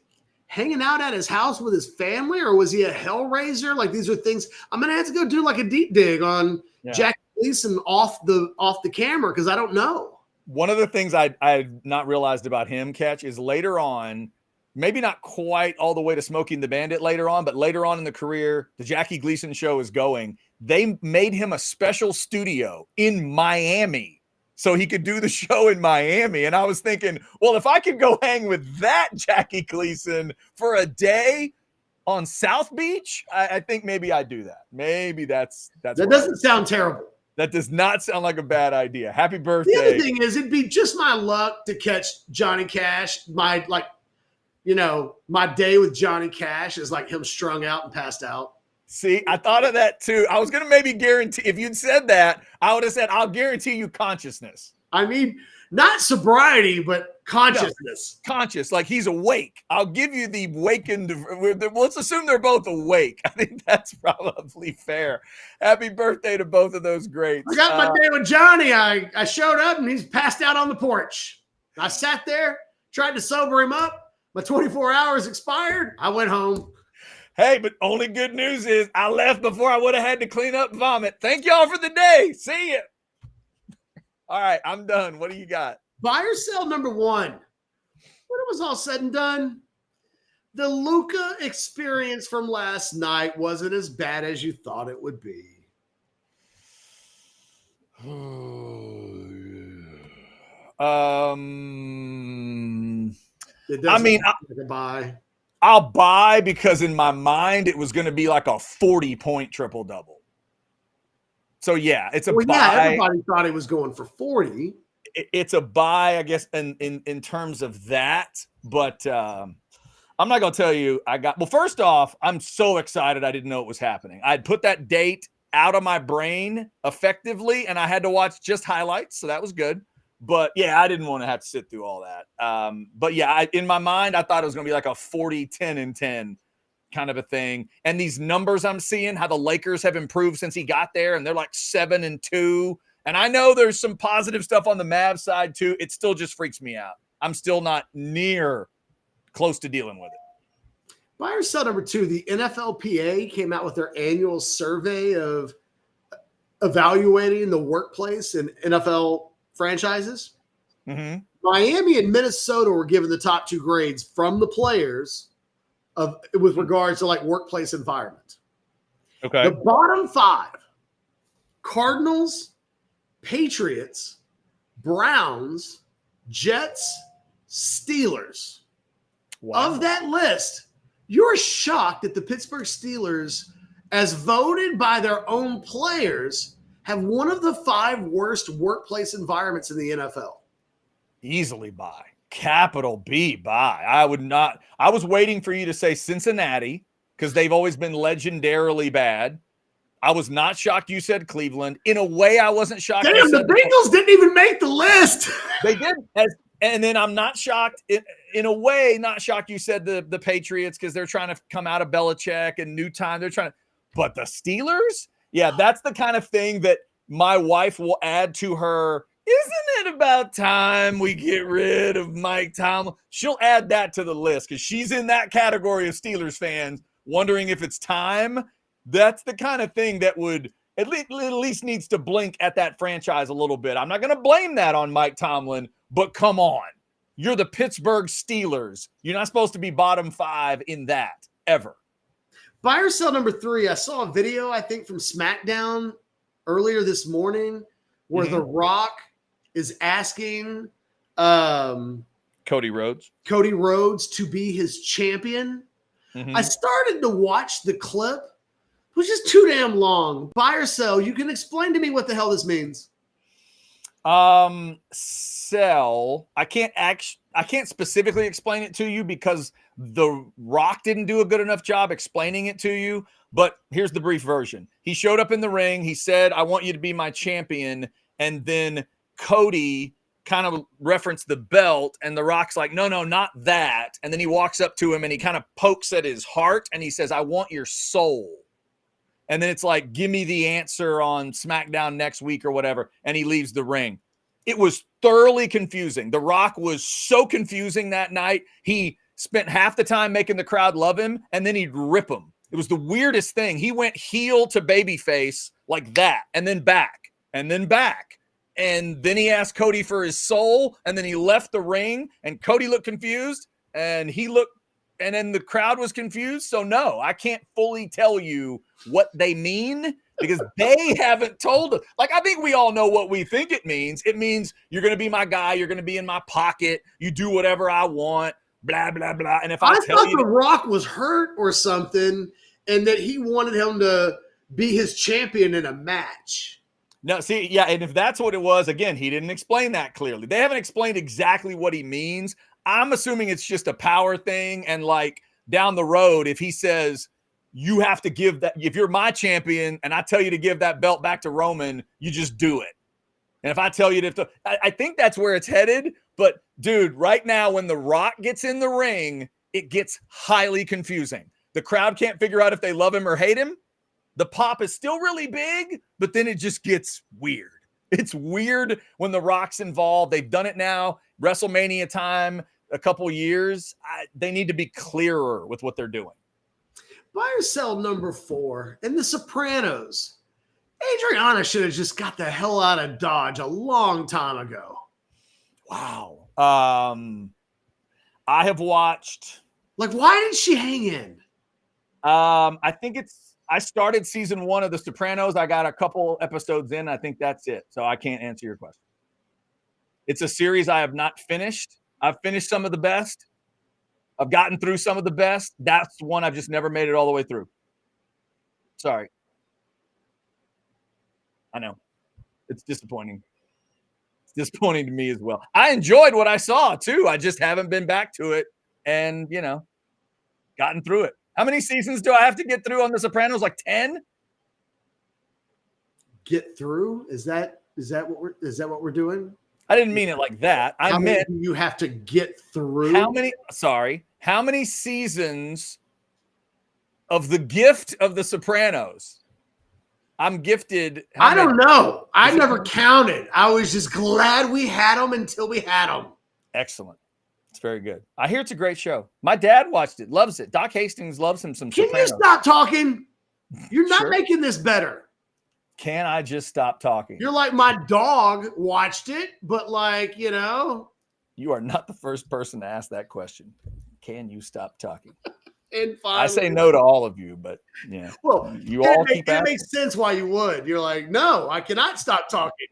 hanging out at his house with his family, or was he a hellraiser? Like, these are things I'm going to have to go do like a deep dig on Jackie Gleason off the camera because I don't know. One of the things I not realized about him, Catch, is later on, maybe not quite all the way to Smoking the Bandit later on, but later on in the career, the Jackie Gleason show is going. They made him a special studio in Miami so he could do the show in Miami. And I was thinking, well, if I could go hang with that Jackie Gleason for a day on South Beach, I think maybe I'd do that. Maybe that doesn't sound terrible. That does not sound like a bad idea. Happy birthday. The other thing is, it'd be just my luck to catch Johnny Cash. My day with Johnny Cash is like him strung out and passed out. See, I thought of that too. I was going to maybe guarantee, if you'd said that, I would have said, I'll guarantee you consciousness. I mean, not sobriety, but consciousness. No, conscious, like he's awake. I'll give you the wakened. Let's assume they're both awake. I think that's probably fair. Happy birthday to both of those greats. I got my day with Johnny. I showed up and he's passed out on the porch. I sat there, tried to sober him up. My 24 hours expired. I went home. Hey, but only good news is I left before I would have had to clean up vomit. Thank y'all for the day. See ya. All right, I'm done. What do you got? Buy or sell number 1. When it was all said and done, the Luka experience from last night wasn't as bad as you thought it would be. Buy. I'll buy because in my mind it was going to be like a 40-point triple-double. So yeah, it's a buy. Yeah, everybody thought he was going for 40. It's a buy, I guess, in terms of that. But I'm not going to tell you. Well, first off, I'm so excited I didn't know it was happening. I'd put that date out of my brain effectively, and I had to watch just highlights, so that was good. But yeah, I didn't want to have to sit through all that. But yeah, in my mind, I thought it was going to be like a 40, 10, and 10 kind of a thing. And these numbers I'm seeing, how the Lakers have improved since he got there, and they're like 7-2. And I know there's some positive stuff on the Mavs side too. It still just freaks me out. I'm still not near close to dealing with it. Buy or sell number 2, the NFLPA came out with their annual survey of evaluating the workplace in NFL franchises. Mm-hmm. Miami and Minnesota were given the top 2 grades from the players with regards to like workplace environment. Okay. The bottom 5, Cardinals, Patriots, Browns, Jets, Steelers. Wow. Of that list, you're shocked that the Pittsburgh Steelers, as voted by their own players, have one of the 5 worst workplace environments in the NFL. Easily buy. Capital B, buy. I was waiting for you to say Cincinnati because they've always been legendarily bad. I was not shocked you said Cleveland. In a way, I wasn't shocked. Damn, the Bengals didn't even make the list. They did. And then I'm not shocked. In a way, not shocked you said the Patriots because they're trying to come out of Belichick and new time. They're trying to. But the Steelers? Yeah, that's the kind of thing that my wife will add to her. Isn't it about time we get rid of Mike Tomlin? She'll add that to the list because she's in that category of Steelers fans wondering if it's time. That's the kind of thing that would at least needs to blink at that franchise a little bit. I'm not going to blame that on Mike Tomlin, but come on. You're the Pittsburgh Steelers. You're not supposed to be bottom 5 in that ever. Buy or sell number 3. I saw a video, I think, from SmackDown earlier this morning where The Rock is asking Cody Rhodes to be his champion. I started to watch the clip, which is too damn long. Buy or sell. You can explain to me what the hell this means. Sell. I can't specifically explain it to you because The Rock didn't do a good enough job explaining it to you. But here's the brief version. He showed up in the ring. He said, "I want you to be my champion." And then Cody kind of referenced the belt, and The Rock's like, no, not that. And then he walks up to him and he kind of pokes at his heart and he says, "I want your soul." And then it's like, "Give me the answer on SmackDown next week," or whatever. And he leaves the ring. It was thoroughly confusing. The Rock was so confusing that night. He spent half the time making the crowd love him, and then he'd rip him. It was the weirdest thing. He went heel to babyface like that, and then back. and then back. And then he asked Cody for his soul, and then he left the ring, and Cody looked confused, and then the crowd was confused. So no, I can't fully tell you what they mean because they haven't told us. Like, I think we all know what we think it means. It means you're going to be my guy. You're going to be in my pocket. You do whatever I want, blah, blah, blah. And if I tell thought you The Rock was hurt or something and that he wanted him to be his champion in a match. No, see, yeah, and if that's what it was, again, he didn't explain that clearly. They haven't explained exactly what he means. I'm assuming it's just a power thing, and like down the road, if he says you have to give that, if you're my champion and I tell you to give that belt back to Roman, you just do it. And if I tell you to, I think that's where it's headed. But dude, right now, when The Rock gets in the ring, it gets highly confusing. The crowd can't figure out if they love him or hate him. The pop is still really big, but then it just gets weird. It's weird when The Rock's involved. They've done it now, WrestleMania time, a couple years. They need to be clearer with what they're doing. Buy or sell number 4 in The Sopranos. Adriana should have just got the hell out of Dodge a long time ago. Wow. I have watched. Like, why did she hang in? I think I started season 1 of The Sopranos. I got a couple episodes in. I think that's it. So I can't answer your question. It's a series I have not finished. I've finished some of the best. I've gotten through some of the best. That's one I've just never made it all the way through. Sorry. I know. It's disappointing. It's disappointing to me as well. I enjoyed what I saw too. I just haven't been back to it and, gotten through it. How many seasons do I have to get through on The Sopranos? Like 10? Get through? Is that what we're doing? I didn't mean it like that. I meant you have to get through. How many seasons of The Gift of The Sopranos? I'm gifted. I don't know. I never counted. I was just glad we had them until we had them. Excellent. It's very good. I hear it's a great show. My dad watched it, loves it. Doc Hastings loves him some Can Sopranos. you stop talking? You're not Sure. making this better. Can I just stop talking? You're like, my dog watched it, but like, You are not the first person to ask that question. Can you stop talking? And finally, I say no to all of you, but yeah. Well, you all keep it asking. makes sense why you would. You're like, no, I cannot stop talking.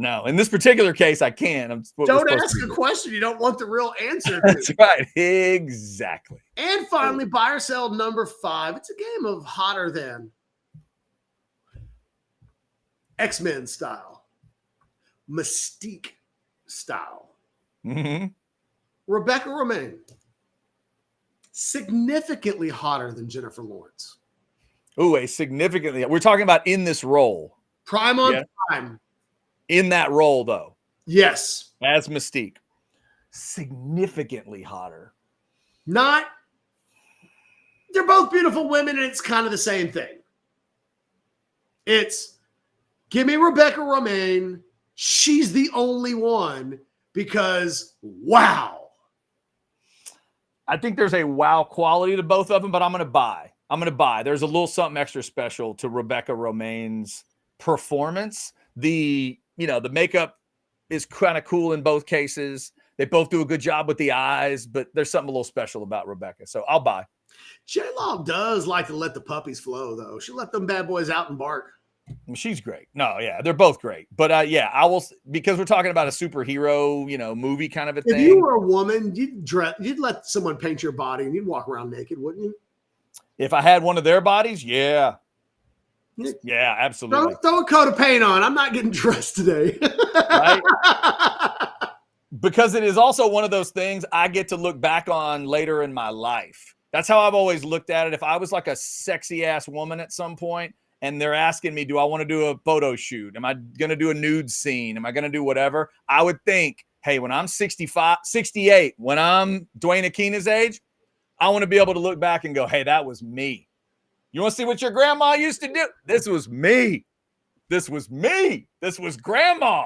No, in this particular case, I can. Don't ask a question you don't want the real answer to. That's right. Exactly. And finally, buy or sell number 5. It's a game of hotter than X-Men style, Mystique style. Mm-hmm. Rebecca Romijn, significantly hotter than Jennifer Lawrence. Ooh, significantly. We're talking about in this role. Prime on prime. In that role, though. Yes. As Mystique. Significantly hotter. They're both beautiful women, and it's kind of the same thing. It's, give me Rebecca Romijn. She's the only one because, wow. I think there's a wow quality to both of them, but I'm going to buy. There's a little something extra special to Rebecca Romijn's performance. The makeup is kind of cool in both cases. They both do a good job with the eyes, but there's something a little special about Rebecca. So I'll buy. J-Law does like to let the puppies flow, though. She let them bad boys out and bark. She's great. No, yeah, they're both great. But I will, because we're talking about a superhero, movie kind of a thing. If you were a woman, you'd let someone paint your body and you'd walk around naked, wouldn't you? If I had one of their bodies, yeah. Yeah, absolutely. Throw a coat of paint on. I'm not getting dressed today. Right? Because it is also one of those things I get to look back on later in my life. That's how I've always looked at it. If I was like a sexy ass woman at some point and they're asking me, do I want to do a photo shoot? Am I going to do a nude scene? Am I going to do whatever? I would think, hey, when I'm 65, 68, when I'm Dwayne Akina's age, I want to be able to look back and go, hey, that was me. You want to see what your grandma used to do? This was me. This was me. This was grandma.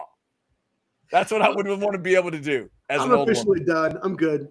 That's what I would want to be able to do as I'm an old officially woman. done. I'm good.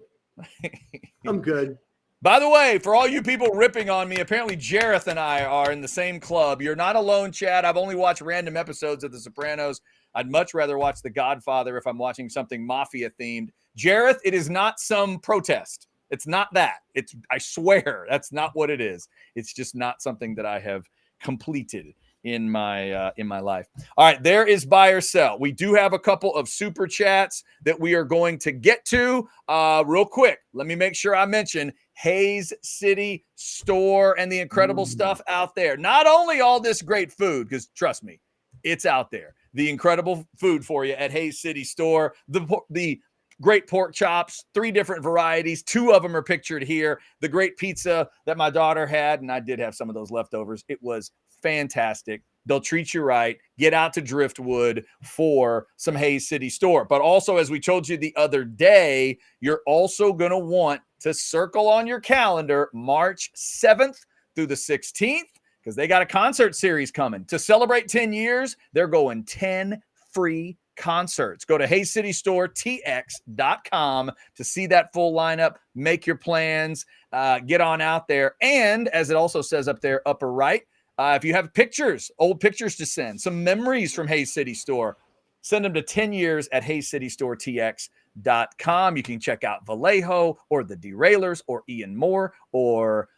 I'm good. By the way, for all you people ripping on me, apparently Jareth and I are in the same club. You're not alone, Chad. I've only watched random episodes of The Sopranos. I'd much rather watch The Godfather if I'm watching something mafia themed. Jareth, it is not some protest. It's not that. I swear, that's not what it is. It's just not something that I have completed in my life. All right, there is buy or sell. We do have a couple of super chats that we are going to get to real quick. Let me make sure I mention Hayes City Store and the incredible stuff out there. Not only all this great food, because trust me, it's out there. The incredible food for you at Hayes City Store. The great pork chops, 3 different varieties. 2 of them are pictured here. The great pizza that my daughter had, and I did have some of those leftovers. It was fantastic. They'll treat you right. Get out to Driftwood for some Hayes City Store. But also, as we told you the other day, you're also going to want to circle on your calendar March 7th through the 16th because they got a concert series coming. To celebrate 10 years, they're going 10 free concerts. Go to HayesCityStoreTX.com to see that full lineup, make your plans, get on out there. And as it also says up there, upper right, if you have pictures, old pictures to send, some memories from Hayes City Store, send them to 10 years at HayesCityStoreTX.com. You can check out Vallejo or the Derailers or Ian Moore or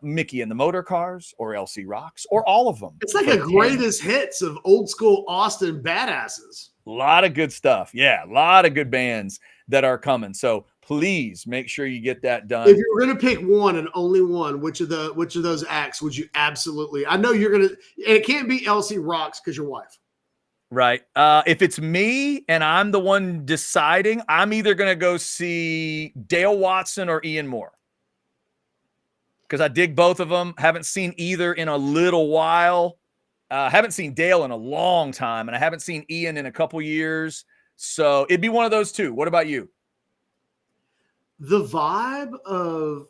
Mickey and the Motor Cars or LC Rocks or all of them. It's like a greatest hits of old school Austin badasses. A lot of good stuff. Yeah, a lot of good bands that are coming. So please make sure you get that done. If you were going to pick one and only one, which of those acts would you absolutely? I know you're going to. It can't be LC Rocks because your wife. Right. If it's me and I'm the one deciding, I'm either going to go see Dale Watson or Ian Moore. Because I dig both of them. Haven't seen either in a little while. Haven't seen Dale in a long time, and I haven't seen Ian in a couple years. So it'd be one of those two. What about you? The vibe of,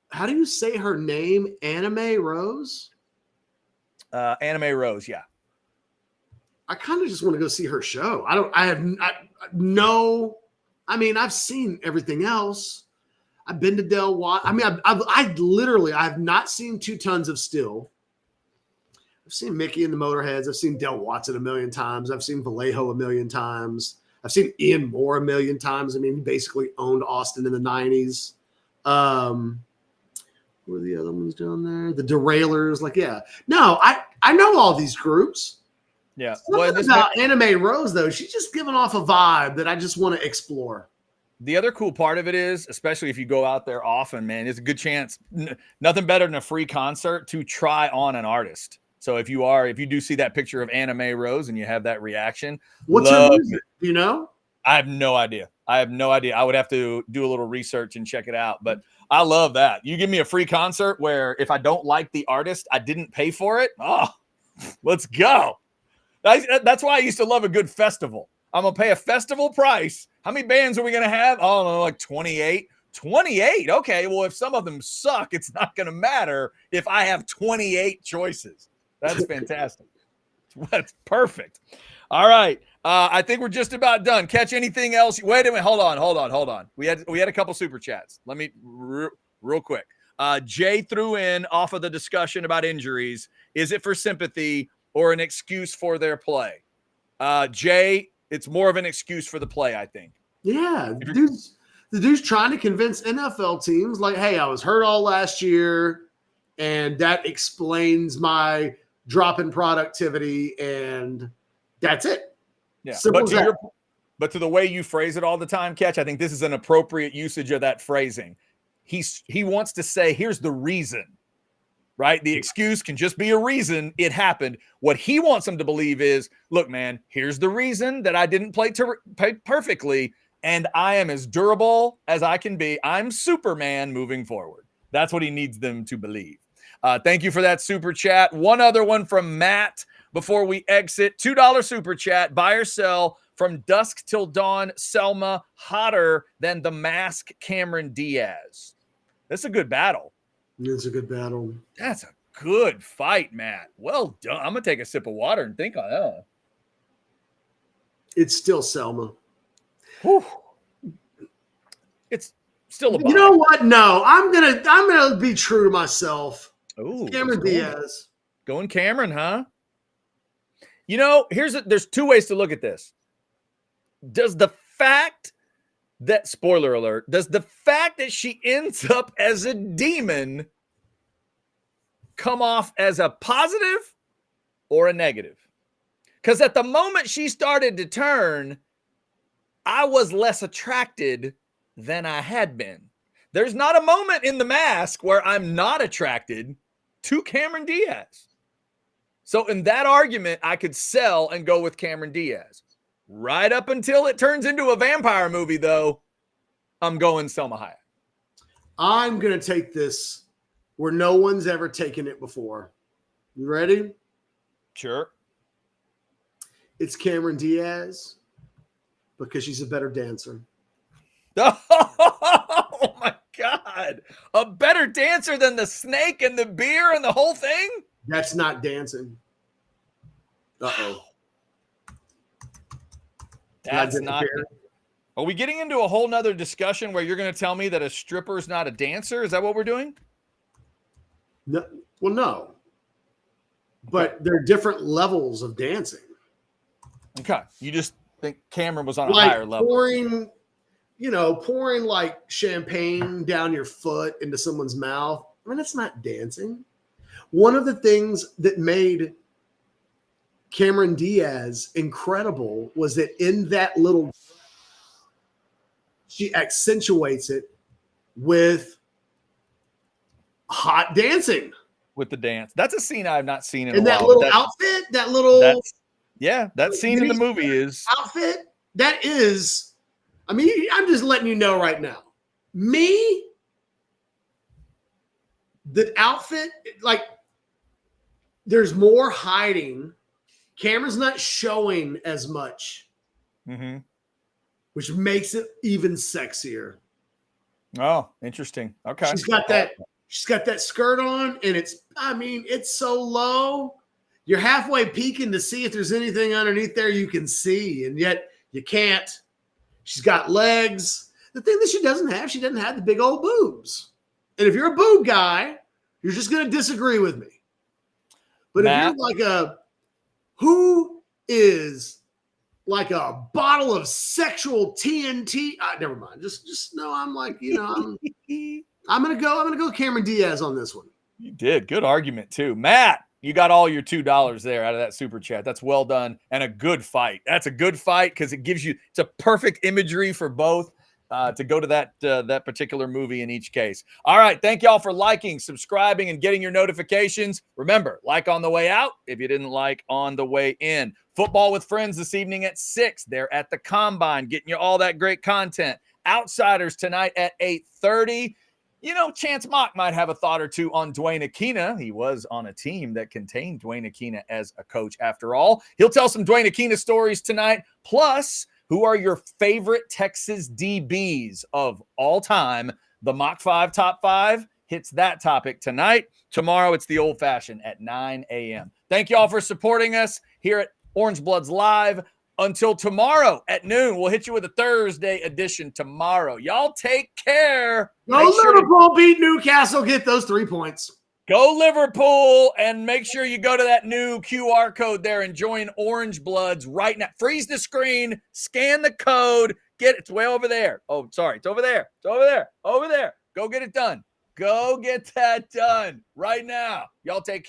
how do you say her name? Anime Rose? Anime Rose, yeah. I kind of just want to go see her show. I've seen everything else. I've been to Del Watt. I mean, I've not seen 2 Tons of Steel. I've seen Mickey and the Motorheads. I've seen Del Watson a million times. I've seen Vallejo a million times. I've seen Ian Moore a million times. I mean, he basically owned Austin in the 90s. Who are the other ones down there? The Derailers. Like, yeah. No, I know all these groups. Yeah. Something about Anime Rose, though. She's just giving off a vibe that I just want to explore. The other cool part of it is, especially if you go out there often, man, it's a good chance. Nothing better than a free concert to try on an artist. So if you do see that picture of Anime Rose and you have that reaction, what's her music? Do you know? I have no idea. I would have to do a little research and check it out. But I love that. You give me a free concert where if I don't like the artist, I didn't pay for it. Oh, let's go. That's why I used to love a good festival. I'm going to pay a festival price. How many bands are we going to have? Oh, no, like 28. 28. Okay. Well, if some of them suck, it's not going to matter if I have 28 choices. That's fantastic. That's perfect. All right. I think we're just about done. Catch anything else? Wait a minute. Hold on. We had a couple super chats. Let me real quick. Jay threw in off of the discussion about injuries. Is it for sympathy or an excuse for their play? Jay, it's more of an excuse for the play, I think. Yeah. The dude's trying to convince NFL teams like, hey, I was hurt all last year, and that explains my drop in productivity, and that's it. Yeah. Simple But to the way you phrase it all the time, Catch, I think this is an appropriate usage of that phrasing. He wants to say, here's the reason, right? The excuse can just be a reason it happened. What he wants them to believe is, look, man, here's the reason that I didn't play perfectly, and I am as durable as I can be. I'm Superman moving forward. That's what he needs them to believe. Thank you for that super chat. One other one from Matt before we exit. $2 super chat. Buy or sell from dusk till dawn. Selma hotter than the mask Cameron Diaz. That's a good battle. It's a good battle. That's a good fight, Matt. Well done. I'm going to take a sip of water and think on that. It's still Selma. Whew. Still a buy. You know what? No, I'm gonna be true to myself. Ooh, Cameron Diaz. Going Cameron, huh? You know, there's two ways to look at this. Does the fact that, spoiler alert, does the fact that she ends up as a demon come off as a positive or a negative? Because at the moment she started to turn, I was less attracted than I had been. There's not a moment in The Mask where I'm not attracted to Cameron Diaz. So in that argument, I could sell and go with Cameron Diaz. Right up until it turns into a vampire movie, though, I'm going Selma Hayek. I'm going to take this where no one's ever taken it before. You ready? Sure. It's Cameron Diaz because she's a better dancer. Oh, my God. A better dancer than the snake and the beer and the whole thing? That's not dancing. Uh-oh. That's not. Are we getting into a whole nother discussion where you're going to tell me that a stripper is not a dancer? Is that what we're doing? No. Well, no. But there are different levels of dancing. Okay. You just think Cameron was on a higher level. Pouring like champagne down your foot into someone's mouth. I mean, that's not dancing. One of the things that made Cameron Diaz incredible was that in that little, she accentuates it with hot dancing. With the dance. That's a scene I have not seen in a while. And that little outfit, that scene in the movie is outfit. That is, I mean, I'm just letting you know right now. The outfit, like, there's more hiding. Cameron's not showing as much, which makes it even sexier. Oh, interesting. Okay. She's got that skirt on, and it's so low. You're halfway peeking to see if there's anything underneath there you can see, and yet you can't. She's got legs. The thing that she doesn't have the big old boobs. And if you're a boob guy, you're just going to disagree with me. But Matt, if you're like who is like a bottle of sexual TNT? Never mind. Just no. I'm like, I'm gonna go Cameron Diaz on this one. You did. Good argument too, Matt. You got all your $2 there out of that super chat. That's well done and a good fight. That's a good fight because it's a perfect imagery for both. To go to that particular movie in each case. All right. Thank y'all for liking, subscribing, and getting your notifications. Remember, like on the way out if you didn't like on the way in. Football with Friends this evening at 6. They're at the Combine getting you all that great content. Outsiders tonight at 8:30. Chance Mock might have a thought or two on Dwayne Akina. He was on a team that contained Dwayne Akina as a coach after all. He'll tell some Dwayne Akina stories tonight. Plus, who are your favorite Texas DBs of all time? The Mach 5 Top 5 hits that topic tonight. Tomorrow, it's the old-fashioned at 9 a.m. Thank you all for supporting us here at Orange Bloods Live. Until tomorrow at noon, we'll hit you with a Thursday edition tomorrow. Y'all take care. Liverpool beat Newcastle. Get those 3 points. Go Liverpool, and make sure you go to that new QR code there and join Orange Bloods right now. Freeze the screen, scan the code, it's way over there. Oh, sorry, it's over there. Over there. Go get it done. Go get that done right now. Y'all take care.